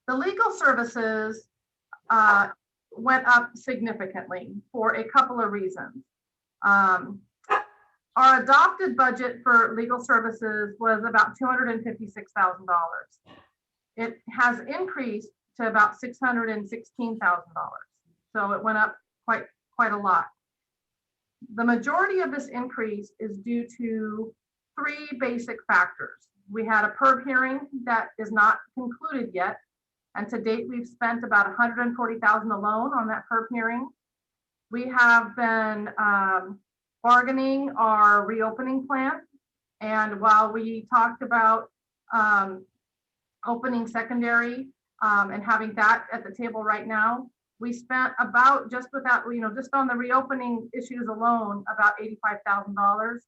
The legal services went up significantly for a couple of reasons. Our adopted budget for legal services was about $256,000. It has increased to about $616,000. So it went up quite a lot. The majority of this increase is due to 3 basic factors. We had a PERB hearing that is not concluded yet. And to date, we've spent about $140,000 alone on that PERB hearing. We have been bargaining our reopening plan. And while we talked about opening secondary and having that at the table right now, we spent about, just without, just on the reopening issues alone, about $85,000.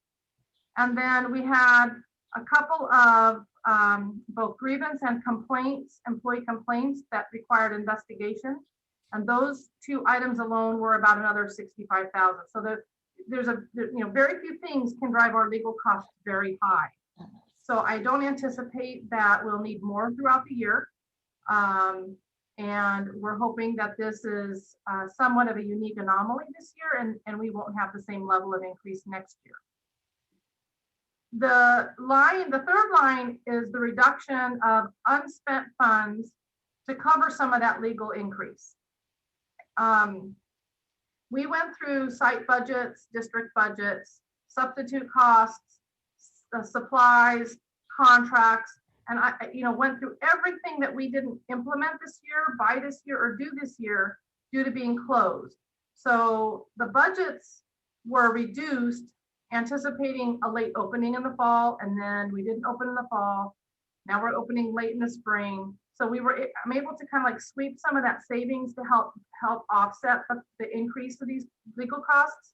And then we had a couple of both grievance and complaints, employee complaints that required investigation. And those 2 items alone were about another $65,000. So there's very few things can drive our legal costs very high. So I don't anticipate that we'll need more throughout the year. And we're hoping that this is somewhat of a unique anomaly this year, and we won't have the same level of increase next year. The third line is the reduction of unspent funds to cover some of that legal increase. We went through site budgets, district budgets, substitute costs, supplies, contracts, and I went through everything that we didn't implement this year, buy this year, or do this year due to being closed. So the budgets were reduced, anticipating a late opening in the fall, and then we didn't open in the fall. Now we're opening late in the spring. So I'm able to kind of like sweep some of that savings to help offset the increase of these legal costs.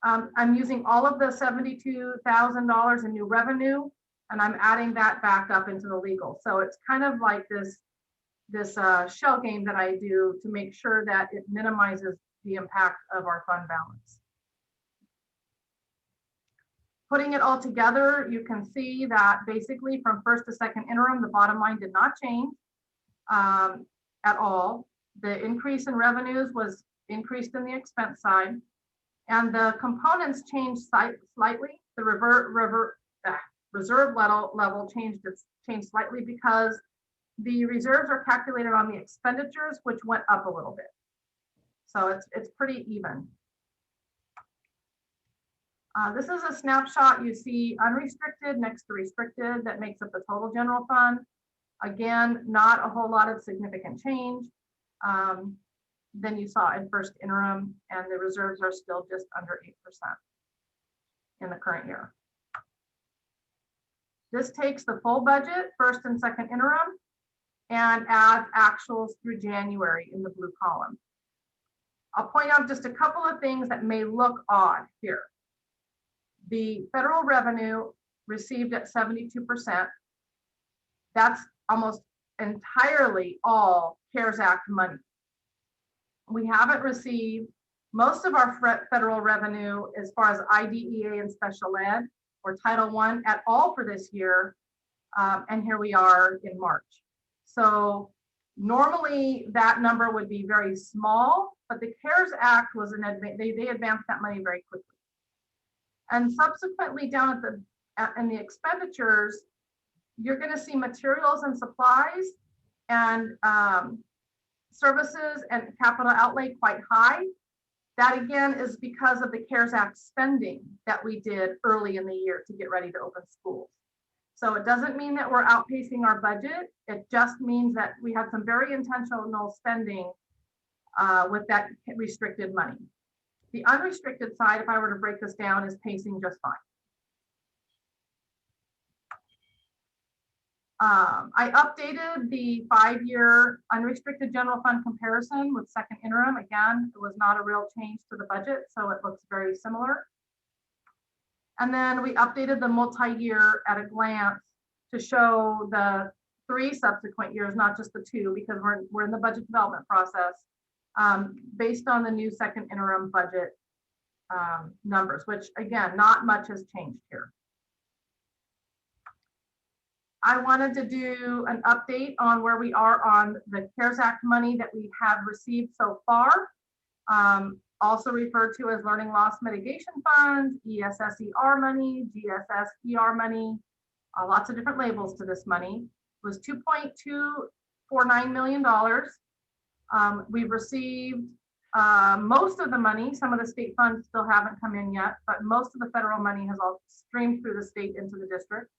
I'm using all of the $72,000 in new revenue, and I'm adding that back up into the legal. So it's kind of like this shell game that I do to make sure that it minimizes the impact of our fund balance. Putting it all together, you can see that basically from first to second interim, the bottom line did not change at all. The increase in revenues was increased in the expense side, and the components changed slightly. The reserve level changed slightly because the reserves are calculated on the expenditures, which went up a little bit. So it's pretty even. This is a snapshot. You see unrestricted next to restricted. That makes up the total general fund. Again, not a whole lot of significant change. Than you saw in first interim, and the reserves are still just under 8% in the current year. This takes the full budget, first and second interim, and adds actuals through January in the blue column. I'll point out just a couple of things that may look odd here. The federal revenue received at 72%. That's almost entirely all CARES Act money. We haven't received most of our federal revenue as far as IDEA and special ed or Title I at all for this year. And here we are in March. So normally that number would be very small, but the CARES Act was they advanced that money very quickly. And subsequently down in the expenditures, you're going to see materials and supplies and services and capital outlay quite high. That again is because of the CARES Act spending that we did early in the year to get ready to open schools. So it doesn't mean that we're outpacing our budget. It just means that we had some very intentional spending with that restricted money. The unrestricted side, if I were to break this down, is pacing just fine. I updated the 5-year unrestricted general fund comparison with second interim. Again, it was not a real change to the budget, so it looks very similar. And then we updated the multi-year at a glance to show the 3 subsequent years, not just the 2, because we're in the budget development process, based on the new second interim budget numbers, which again, not much has changed here. I wanted to do an update on where we are on the CARES Act money that we have received so far, also referred to as learning loss mitigation funds, ESSER money, GSSER money, lots of different labels to this money. It was $2.249 million. We've received most of the money. Some of the state funds still haven't come in yet, but most of the federal money has all streamed through the state into the district.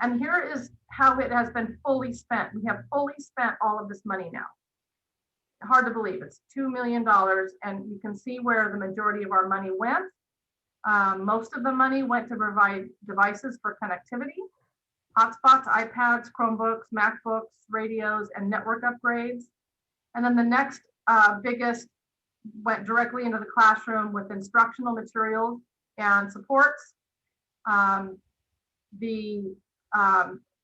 And here is how it has been fully spent. We have fully spent all of this money now. Hard to believe, it's $2 million, and you can see where the majority of our money went. Most of the money went to provide devices for connectivity, hotspots, iPads, Chromebooks, MacBooks, radios, and network upgrades. And then the next biggest went directly into the classroom with instructional materials and supports. The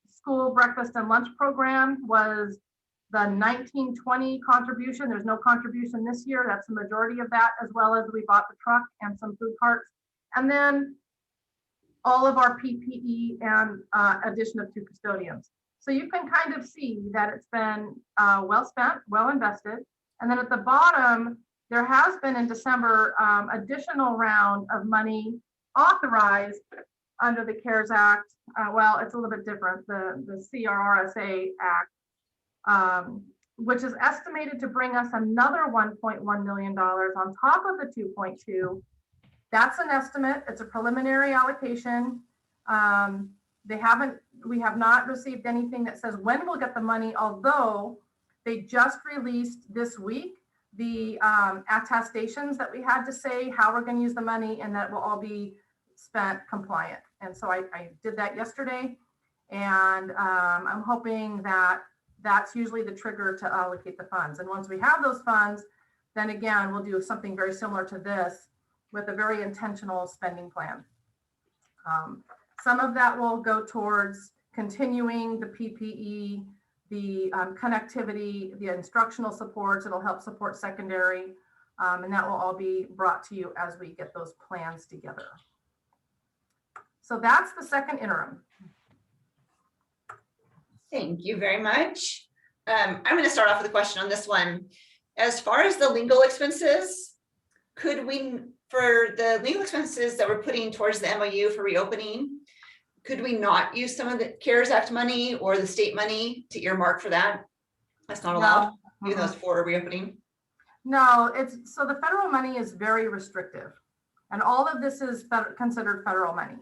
school breakfast and lunch program was the 1920 contribution. There's no contribution this year. That's the majority of that, as well as we bought the truck and some food carts. And then all of our PPE and addition of 2 custodians. So you can kind of see that it's been well spent, well invested. And then at the bottom, there has been in December additional round of money authorized under the CARES Act. Well, it's a little bit different, the CRRSA Act, which is estimated to bring us another $1.1 million on top of the 2.2. That's an estimate. It's a preliminary allocation. We have not received anything that says when we'll get the money, although they just released this week the attestations that we had to say how we're going to use the money, and that will all be spent compliant. And so I did that yesterday, and I'm hoping that that's usually the trigger to allocate the funds. And once we have those funds, then again, we'll do something very similar to this with a very intentional spending plan. Some of that will go towards continuing the PPE the connectivity, the instructional supports. It'll help support secondary. And that will all be brought to you as we get those plans together. So that's the second interim. Thank you very much. I'm going to start off with a question on this one. As far as the legal expenses, could we, for the legal expenses that we're putting towards the MOU for reopening, could we not use some of the CARES Act money or the state money to earmark for that? That's not allowed, even though it's for reopening. No, it's so the federal money is very restrictive, and all of this is considered federal money,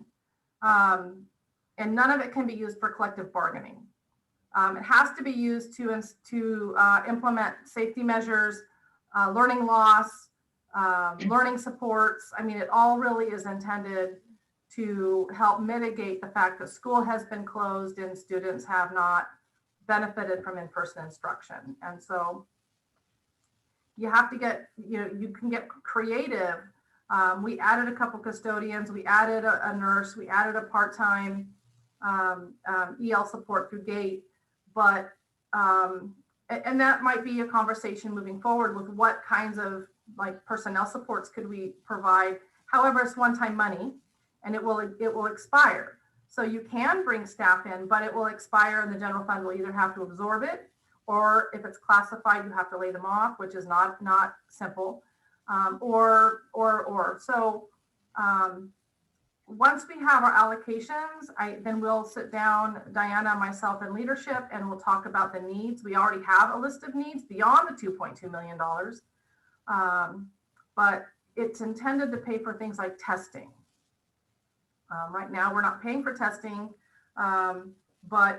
and none of it can be used for collective bargaining. It has to be used to implement safety measures, learning loss, learning supports. I mean, it all really is intended to help mitigate the fact that school has been closed and students have not benefited from in-person instruction. And so you have to get, you can get creative. We added a couple custodians, we added a nurse, we added a part-time EL support through GATE, but, and that might be a conversation moving forward with what kinds of like personnel supports could we provide. However, it's one-time money and it will expire. So you can bring staff in, but it will expire and the general fund will either have to absorb it, or if it's classified, you have to lay them off, which is not simple. So once we have our allocations, then we'll sit down, Diana, myself, and leadership, and we'll talk about the needs. We already have a list of needs beyond the $2.2 million, but it's intended to pay for things like testing. Right now, we're not paying for testing, but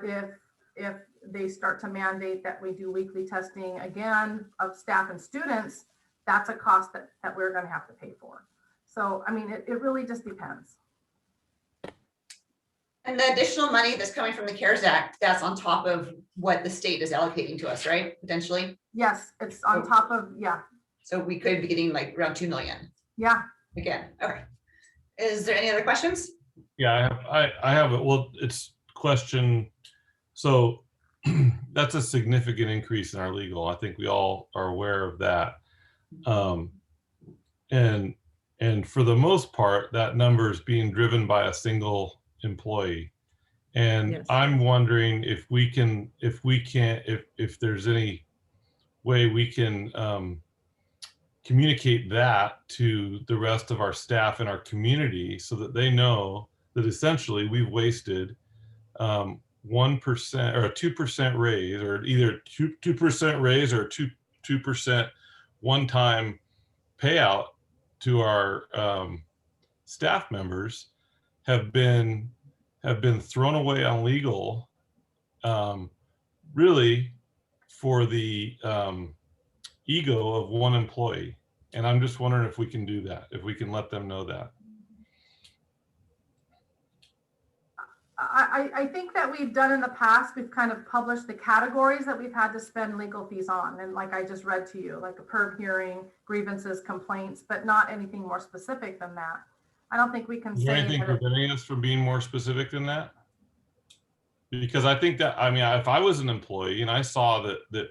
if they start to mandate that we do weekly testing again of staff and students, that's a cost that we're going to have to pay for. So, I mean, it really just depends. And the additional money that's coming from the CARES Act, that's on top of what the state is allocating to us, right? Potentially? Yes, it's on top of, yeah. So we could be getting like around 2 million. Yeah. Again, okay. Is there any other questions? Yeah, I have it. Well, it's question. So that's a significant increase in our legal. I think we all are aware of that. And for the most part, that number is being driven by a single employee. And Yes. I'm wondering if there's any way we can communicate that to the rest of our staff in our community so that they know that essentially we've wasted 1% or a 2% raise, or either 2% raise or 2% one-time payout to our staff members have been thrown away on legal, really for the ego of one employee. And I'm just wondering if we can do that, if we can let them know that. I think that we've done in the past, we've kind of published the categories that we've had to spend legal fees on. And like I just read to you, like a PERB hearing, grievances, complaints, but not anything more specific than that. I don't think we can Is there say anything that preventing us from being more specific than that? Because I think that, I mean, if I was an employee and I saw that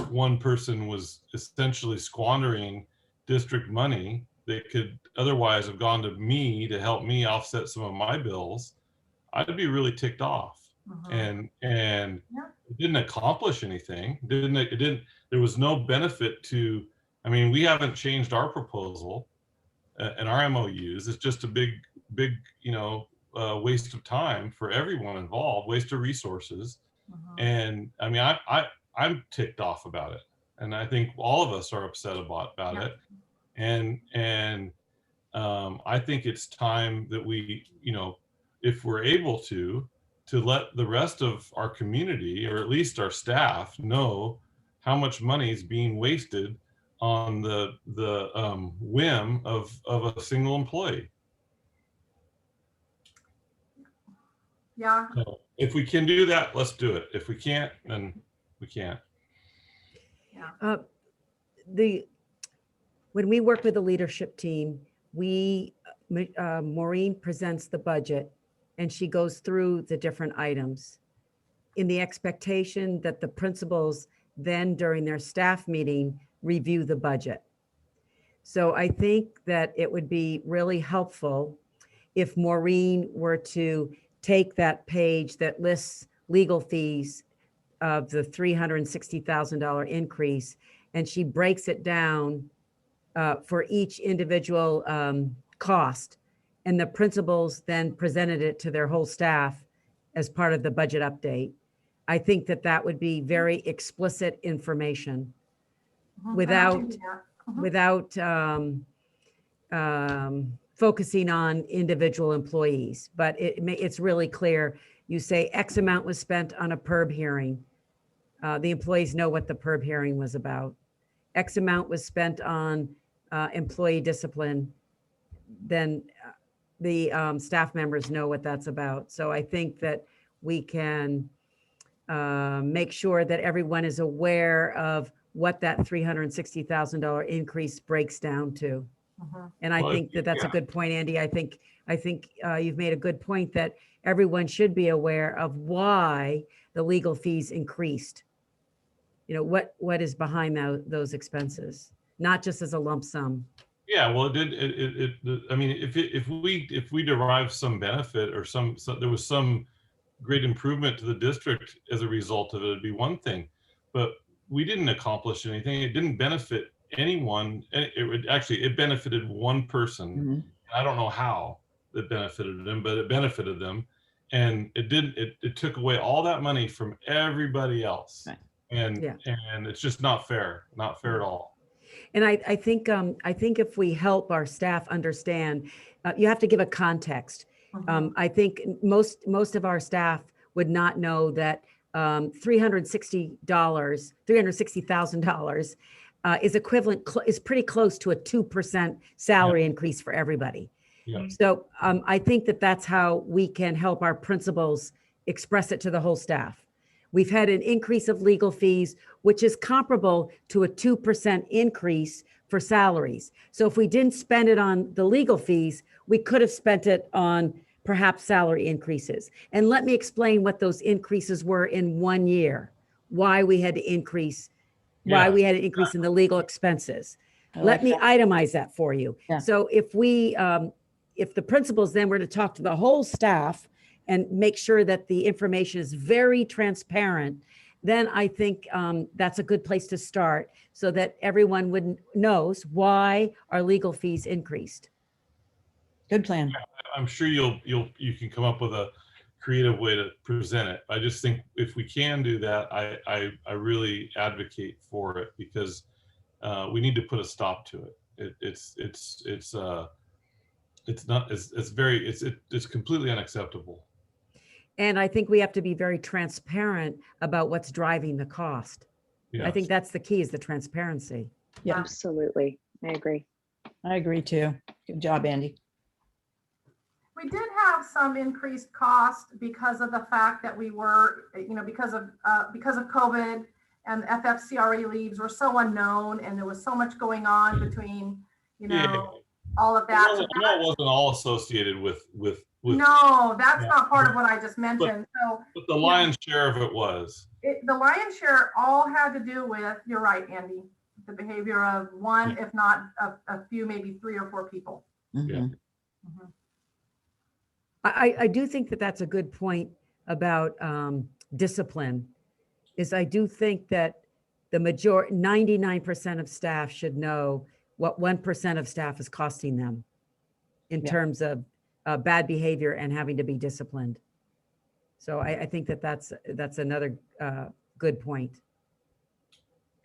one person was essentially squandering district money that could otherwise have gone to me to help me offset some of my bills, I'd be really ticked off. And Yeah. it didn't accomplish anything. There was no benefit to, I mean, we haven't changed our proposal and our MOUs. It's just a big, waste of time for everyone involved, waste of resources. And I mean, I'm ticked off about it. And I think all of us are upset about Yeah. it. And I think it's time that we, if we're able to let the rest of our community, or at least our staff, know how much money is being wasted on the whim of a single employee. Yeah. So if we can do that, let's do it. If we can't, then we can't. When we work with the leadership team, Maureen presents the budget and she goes through the different items. in the expectation that the principals then during their staff meeting review the budget. So I think that it would be really helpful if Maureen were to take that page that lists legal fees of the $360,000 increase, and she breaks it down for each individual cost. And the principals then presented it to their whole staff as part of the budget update. I think that that would be very explicit information without focusing on individual employees. But it's really clear. You say X amount was spent on a PERB hearing. The employees know what the PERB hearing was about. X amount was spent on employee discipline. Then the staff members know what that's about. So I think that we can make sure that everyone is aware of what that $360,000 increase breaks down to. And I think that that's a good point, Andy. I think you've made a good point that everyone should be aware of why the legal fees increased. You know, what is behind those expenses, not just as a lump sum. Yeah, well, I mean, if we derive some benefit or there was some great improvement to the district as a result of it, it'd be one thing, but we didn't accomplish anything. It didn't benefit anyone. It benefited one person. I don't know how it benefited them, but it benefited them. And it took away all that money from everybody else. Right. And it's just not fair at all. And I think if we help our staff understand, you have to give a context. I think most of our staff would not know that $360,000 is pretty close to a 2% salary increase for everybody. Yeah. So I think that's how we can help our principals express it to the whole staff. We've had an increase of legal fees, which is comparable to a 2% increase for salaries. So if we didn't spend it on the legal fees, we could have spent it on perhaps salary increases. And let me explain what those increases were in 1 year, why we had to increase in the legal expenses. Let me itemize that for you. Yeah. So if the principals then were to talk to the whole staff and make sure that the information is very transparent, then I think that's a good place to start so that everyone knows why our legal fees increased. Good plan. Yeah, I'm sure you can come up with a creative way to present it. I just think if we can do that, I really advocate for it because we need to put a stop to it. It's completely unacceptable. And I think we have to be very transparent about what's driving the cost. Yes. I think that's the key, is the transparency. Yeah, absolutely. I agree. I agree too. Good job, Andy. We did have some increased cost because of the fact that we were, because of COVID and FFCRA leaves were so unknown, and there was so much going on between, all of that. It wasn't all associated with no, that's not part of what I just mentioned. But the lion's share of it was. The lion's share all had to do with, you're right, Andy, the behavior of one, if not a few, maybe 3 or 4 people. Mm-hmm. Yeah. Mm-hmm. I do think that's a good point about discipline. I do think that the 99% of staff should know what 1% of staff is costing them in terms of bad behavior and having to be disciplined. So I think that's another good point.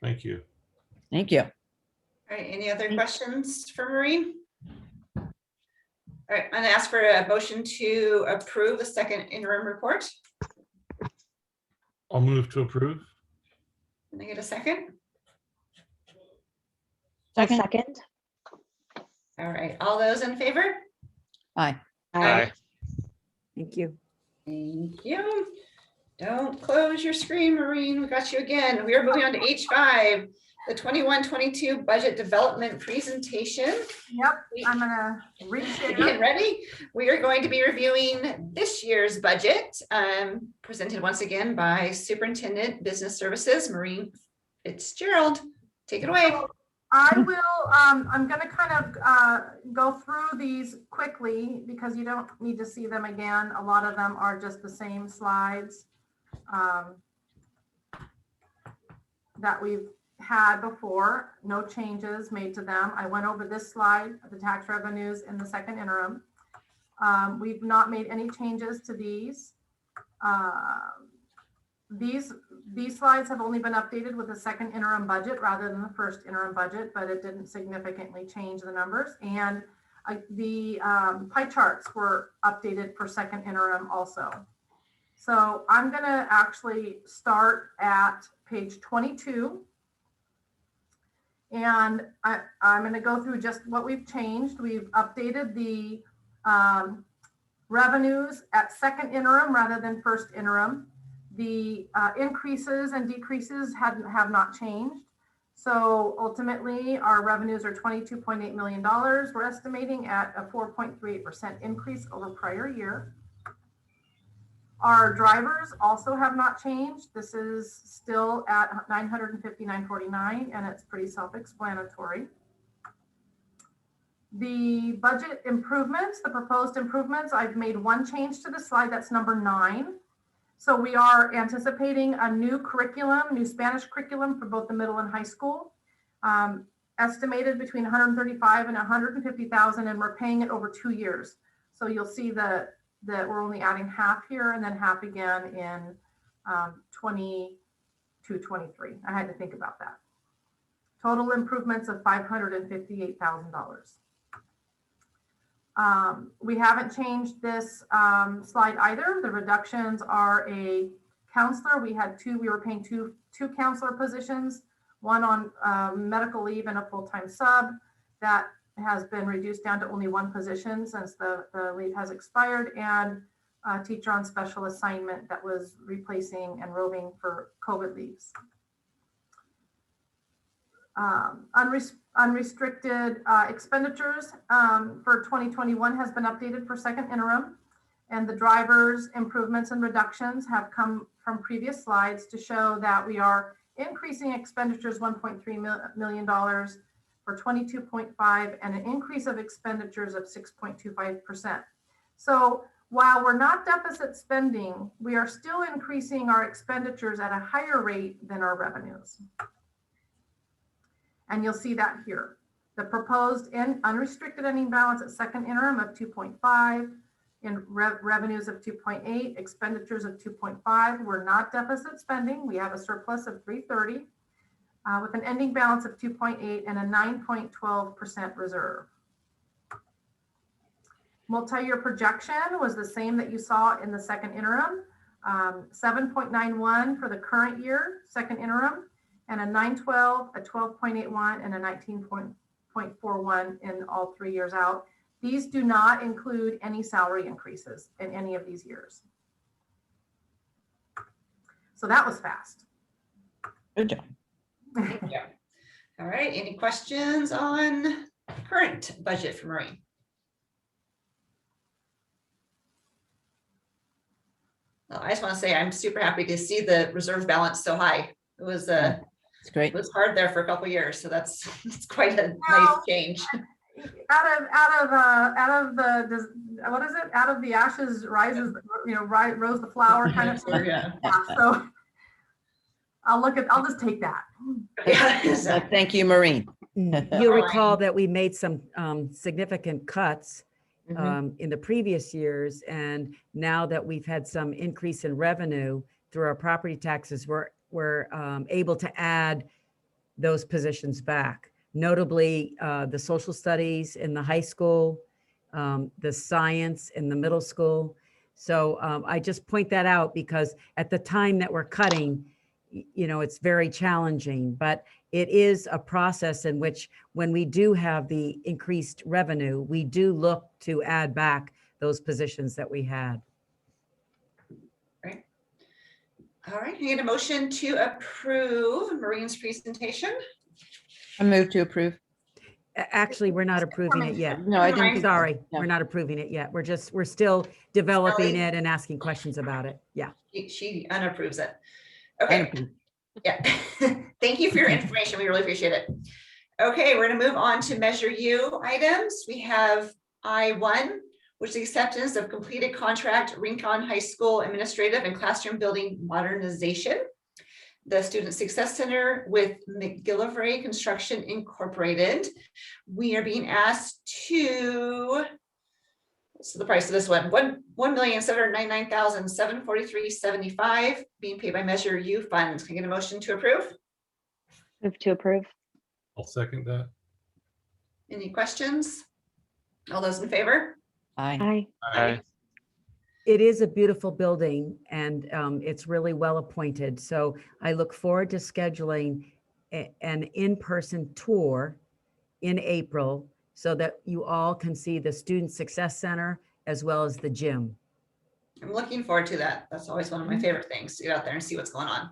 Thank you. Thank you. All right, any other questions for Maureen? All right, I'm gonna ask for a motion to approve the second interim report. I'll move to approve. Can I get a second? Second. All right, all those in favor? Aye. Aye. Thank you. Thank you. Don't close your screen, Maureen. We got you again. We are moving on to H5, the 21-22 budget development presentation. Yep, I'm gonna Get reshare. ready. We are going to be reviewing this year's budget, presented once again by Superintendent Business Services, Maureen Fitzgerald. Take it away. I will, I'm gonna kind of go through these quickly because you don't need to see them again. A lot of them are just the same slides that we've had before, no changes made to them. I went over this slide, the tax revenues in the second interim. We've not made any changes to these. These slides have only been updated with the second interim budget rather than the first interim budget, but it didn't significantly change the numbers. And the pie charts were updated for second interim also. So I'm gonna actually start at page 22. And I'm going to go through just what we've changed. We've updated the revenues at second interim rather than first interim. The increases and decreases have not changed. So ultimately, our revenues are $22.8 million. We're estimating at a 4.38% increase over prior year. Our drivers also have not changed. This is still at $959.49, and it's pretty self-explanatory. The budget improvements, the proposed improvements, I've made one change to the slide. That's number 9. So we are anticipating a new curriculum, new Spanish curriculum for both the middle and high school, estimated between 135 and 150,000, and we're paying it over 2 years. So you'll see that we're only adding half here and then half again in 22-23. I had to think about that. Total improvements of $558,000. We haven't changed this slide either. The reductions are a counselor. We were paying two counselor positions, one on medical leave and a full-time sub. That has been reduced down to only one position since the leave has expired, and a teacher on special assignment that was replacing and roving for COVID leaves. Unrestricted expenditures for 2021 has been updated for second interim, and the drivers improvements and reductions have come from previous slides to show that we are increasing expenditures $1.3 million for 22.5 and an increase of expenditures of 6.25%. So while we're not deficit spending, we are still increasing our expenditures at a higher rate than our revenues. And you'll see that here. The proposed and unrestricted ending balance at second interim of 2.5, in revenues of 2.8, expenditures of 2.5. We're not deficit spending. We have a surplus of 330. With an ending balance of 2.8 and a 9.12% reserve. Multi-year projection was the same that you saw in the second interim, 7.91 for the current year, second interim, and a 9.12, a 12.81, and a 19.41 in all 3 years out. These do not include any salary increases in any of these years. So that was fast. Good job. Thank you. All right, any questions on current budget for Maureen? Well, I just want to say I'm super happy to see the reserve balance so high. It was It's great. it was hard there for a couple of years, so that's quite a nice change. Out of the ashes rose the flower kind of thing. Yeah. So I'll just take that. So thank you, Maureen. You'll recall that we made some significant cuts Mhm. in the previous years. And now that we've had some increase in revenue through our property taxes, we're able to add those positions back. Notably, the social studies in the high school, the science in the middle school. So I just point that out because at the time that we're cutting, it's very challenging, but it is a process in which when we do have the increased revenue, we do look to add back those positions that we had. Right. All right, I need a motion to approve Maureen's presentation I move to approve. Actually, we're not approving it yet. No, I didn't. Never think- Sorry, no. we're not approving it yet. We're still developing Ellie? it and asking questions about it. Yeah. She unapproves it. Okay, Unapprove. yeah. Thank you for your information. We really appreciate it. Okay, we're gonna move on to Measure U items. We have I1, which is acceptance of completed contract Rincon High School administrative and classroom building modernization. The Student Success Center with McGillivray Construction Incorporated. We are being asked to, what's the price of this one? $1,799,743.75 being paid by Measure U funds. Can I get a motion to approve? Move to approve. I'll second that. Any questions? All those in favor? Aye. Aye. It is a beautiful building and it's really well appointed. So I look forward to scheduling an in-person tour in April so that you all can see the Student Success Center as well as the gym. I'm looking forward to that. That's always one of my favorite things, to get out there and see what's going on.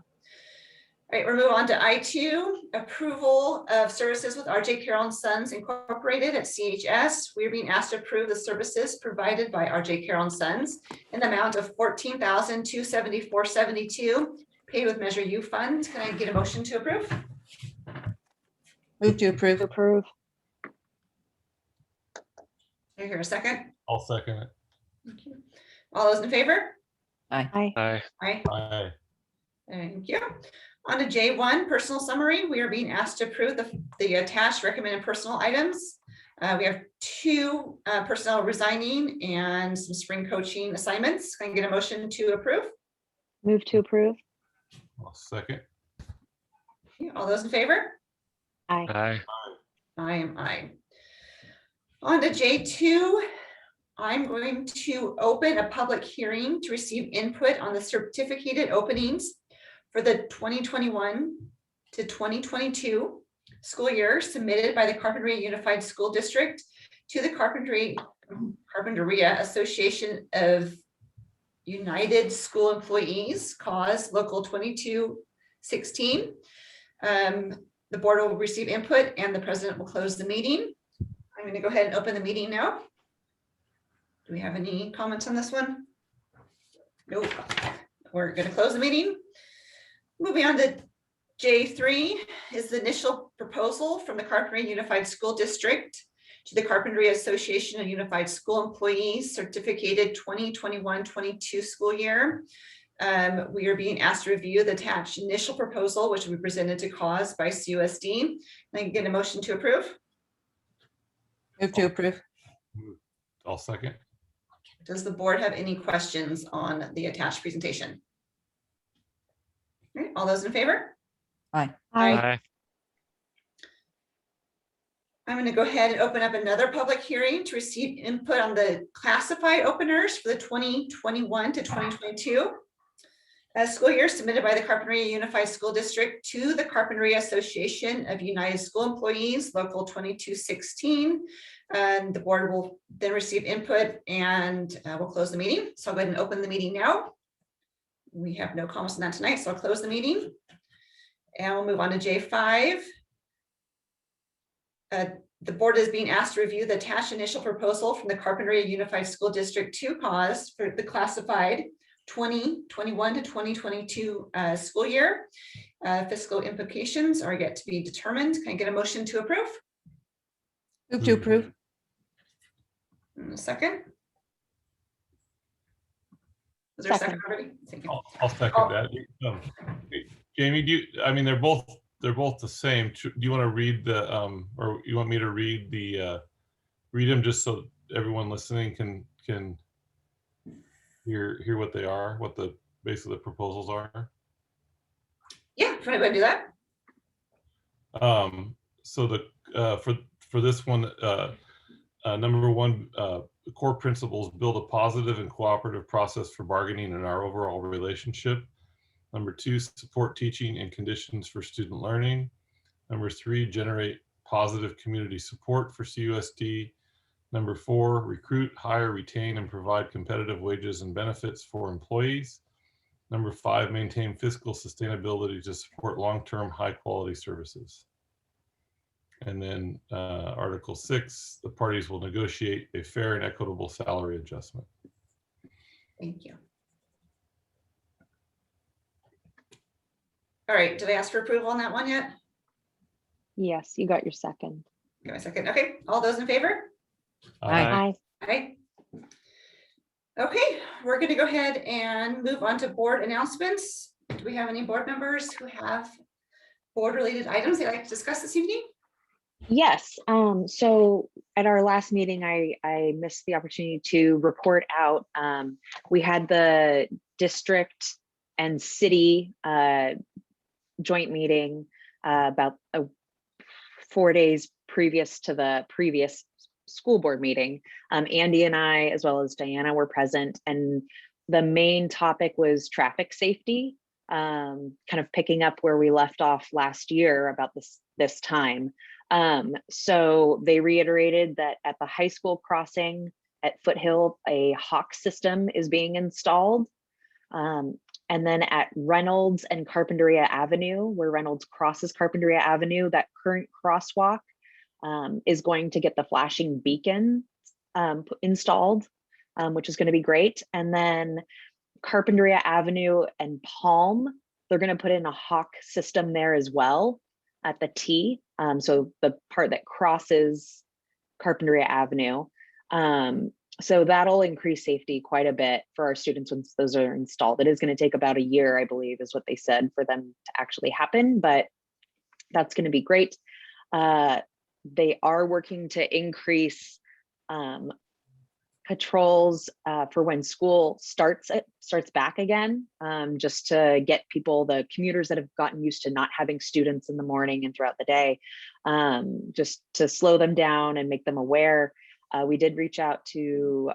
All right, we're moving on to I2, approval of services with RJ Carroll and Sons Incorporated at CHS. We're being asked to approve the services provided by RJ Carroll and Sons in the amount of $14,274.72 paid with Measure U funds. Can I get a motion to approve? Move to approve. Approve. Do I hear a second? I'll second it. Thank you. All those in favor? Aye. Aye. Aye. Thank you. On to J1, personal summary. We are being asked to approve the attached recommended personal items. We have 2 personnel resigning and some spring coaching assignments. Can I get a motion to approve? Move to approve. I'll second. All those in favor? Aye. I am aye. On to J2, I'm going to open a public hearing to receive input on the certificated openings for the 2021 to 2022 school year submitted by the Carpinteria Unified School District to the Carpinteria Association of United School Employees, cause local 2216. The board will receive input and the president will close the meeting. I'm going to go ahead and open the meeting now. Do we have any comments on this one? Nope. We're going to close the meeting. Moving on to J3 is the initial proposal from the Carpinteria Unified School District to the Carpinteria Association of Unified School Employees certificated 2021-22 school year. We are being asked to review the attached initial proposal, which will be presented to cause by CUSD. And I can get a motion to approve. Move to approve. I'll second. Does the board have any questions on the attached presentation? All right, all those in favor? Aye. Aye. I'm going to go ahead and open up another public hearing to receive input on the classified openers for the 2021 to 2022 school year submitted by the Carpinteria Unified School District to the Carpinteria Association of United School Employees, Local 2216. And the board will then receive input and we'll close the meeting. So I'll go ahead and open the meeting now. We have no comments on that tonight, so I'll close the meeting. And we'll move on to J5. The board is being asked to review the attached initial proposal from the Carpinteria Unified School District to cause for the classified 2021 to 2022 school year. Fiscal implications are yet to be determined. Can I get a motion to approve? Move to approve. In a second. Was there a second Second. already? Thank you. I'll second that. Jamie, they're both the same. Do you want to read the or you want me to read read them just so everyone listening can hear what they are, what the basically the proposals are? Yeah, if you want to do that. So the for this one, number one, the core principles build a positive and cooperative process for bargaining in our overall relationship. Number 2, support teaching and conditions for student learning. Number 3, generate positive community support for CUSD. Number 4, recruit, hire, retain, and provide competitive wages and benefits for employees. Number 5, maintain fiscal sustainability to support long-term high-quality services. And then Article 6, the parties will negotiate a fair and equitable salary adjustment. Thank you. All right, did I ask for approval on that one yet? Yes, you got your second. Give me a second. Okay, all those in favor? Aye. Aye. Aye. Okay, we're going to go ahead and move on to board announcements. Do we have any board members who have board-related items they'd like to discuss this evening? Yes, so at our last meeting, I missed the opportunity to report out. We had the district and city joint meeting about 4 days previous to the previous school board meeting. Andy and I, as well as Diana, were present, and the main topic was traffic safety, kind of picking up where we left off last year about this time. So they reiterated that at the high school crossing at Foothill, a hawk system is being installed. And then at Reynolds and Carpinteria Avenue, where Reynolds crosses Carpinteria Avenue, that current crosswalk is going to get the flashing beacon installed, which is going to be great. And then Carpinteria Avenue and Palm, they're going to put in a hawk system there as well at the T. So the part that crosses Carpinteria Avenue. So that'll increase safety quite a bit for our students once those are installed. It is going to take about a year, I believe, is what they said, for them to actually happen, but that's going to be great. They are working to increase patrols for when school starts back again, just to get people, the commuters that have gotten used to not having students in the morning and throughout the day, just to slow them down and make them aware. We did reach out to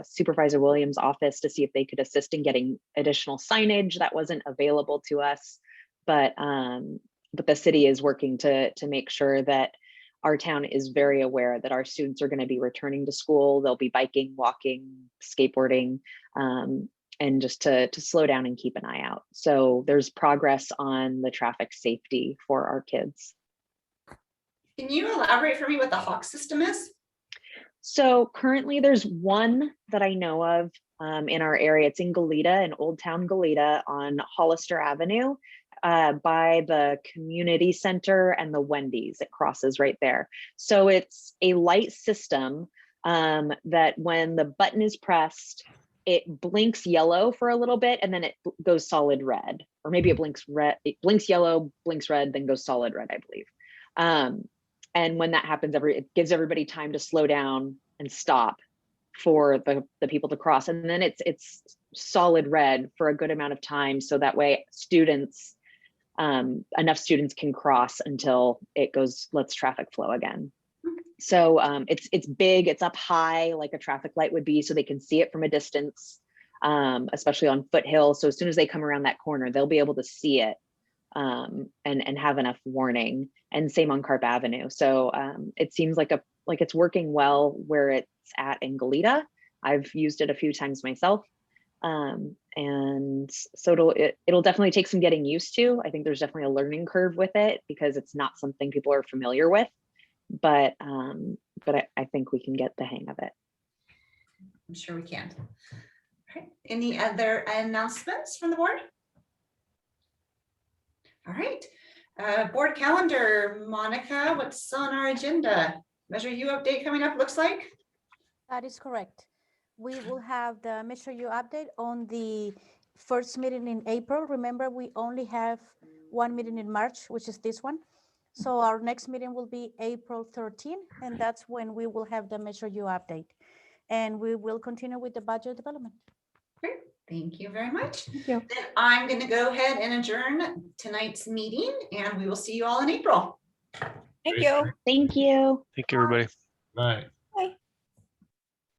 Supervisor Williams' office to see if they could assist in getting additional signage that wasn't available to us, but the city is working to make sure that our town is very aware that our students are going to be returning to school. They'll be biking, walking, skateboarding, and just to slow down and keep an eye out. So there's progress on the traffic safety for our kids. Can you elaborate for me what the hawk system is? So currently there's one that I know of in our area. It's in Goleta, in Old Town Goleta on Hollister Avenue, by the community center and the Wendy's. It crosses right there. So it's a light system that when the button is pressed, it blinks yellow for a little bit and then it goes solid red, or maybe it blinks red, it blinks yellow, blinks red, then goes solid red, I believe. And when that happens, it gives everybody time to slow down and stop for the people to cross. And then it's solid red for a good amount of time. So that way students, enough students can cross until it goes, lets traffic flow again. So it's big, it's up high like a traffic light would be, so they can see it from a distance, especially on Foothill. So as soon as they come around that corner, they'll be able to see it and have enough warning. And same on Carp Avenue. So it seems like it's working well where it's at in Goleta. I've used it a few times myself. And so it'll definitely take some getting used to. I think there's definitely a learning curve with it because it's not something people are familiar with, but I think we can get the hang of it. I'm sure we can. All right. Any other announcements from the board? All right. Board calendar, Monica, what's on our agenda? Measure U update coming up, looks like. That is correct. We will have the Measure U update on the first meeting in April. Remember, we only have one meeting in March, which is this one. So our next meeting will be April 13, and that's when we will have the Measure U update. And we will continue with the budget development. Great. Thank you very much. Thank you. Then I'm going to go ahead and adjourn tonight's meeting, and we will see you all in April. Thank you. Thank you. Thank you, everybody. Right.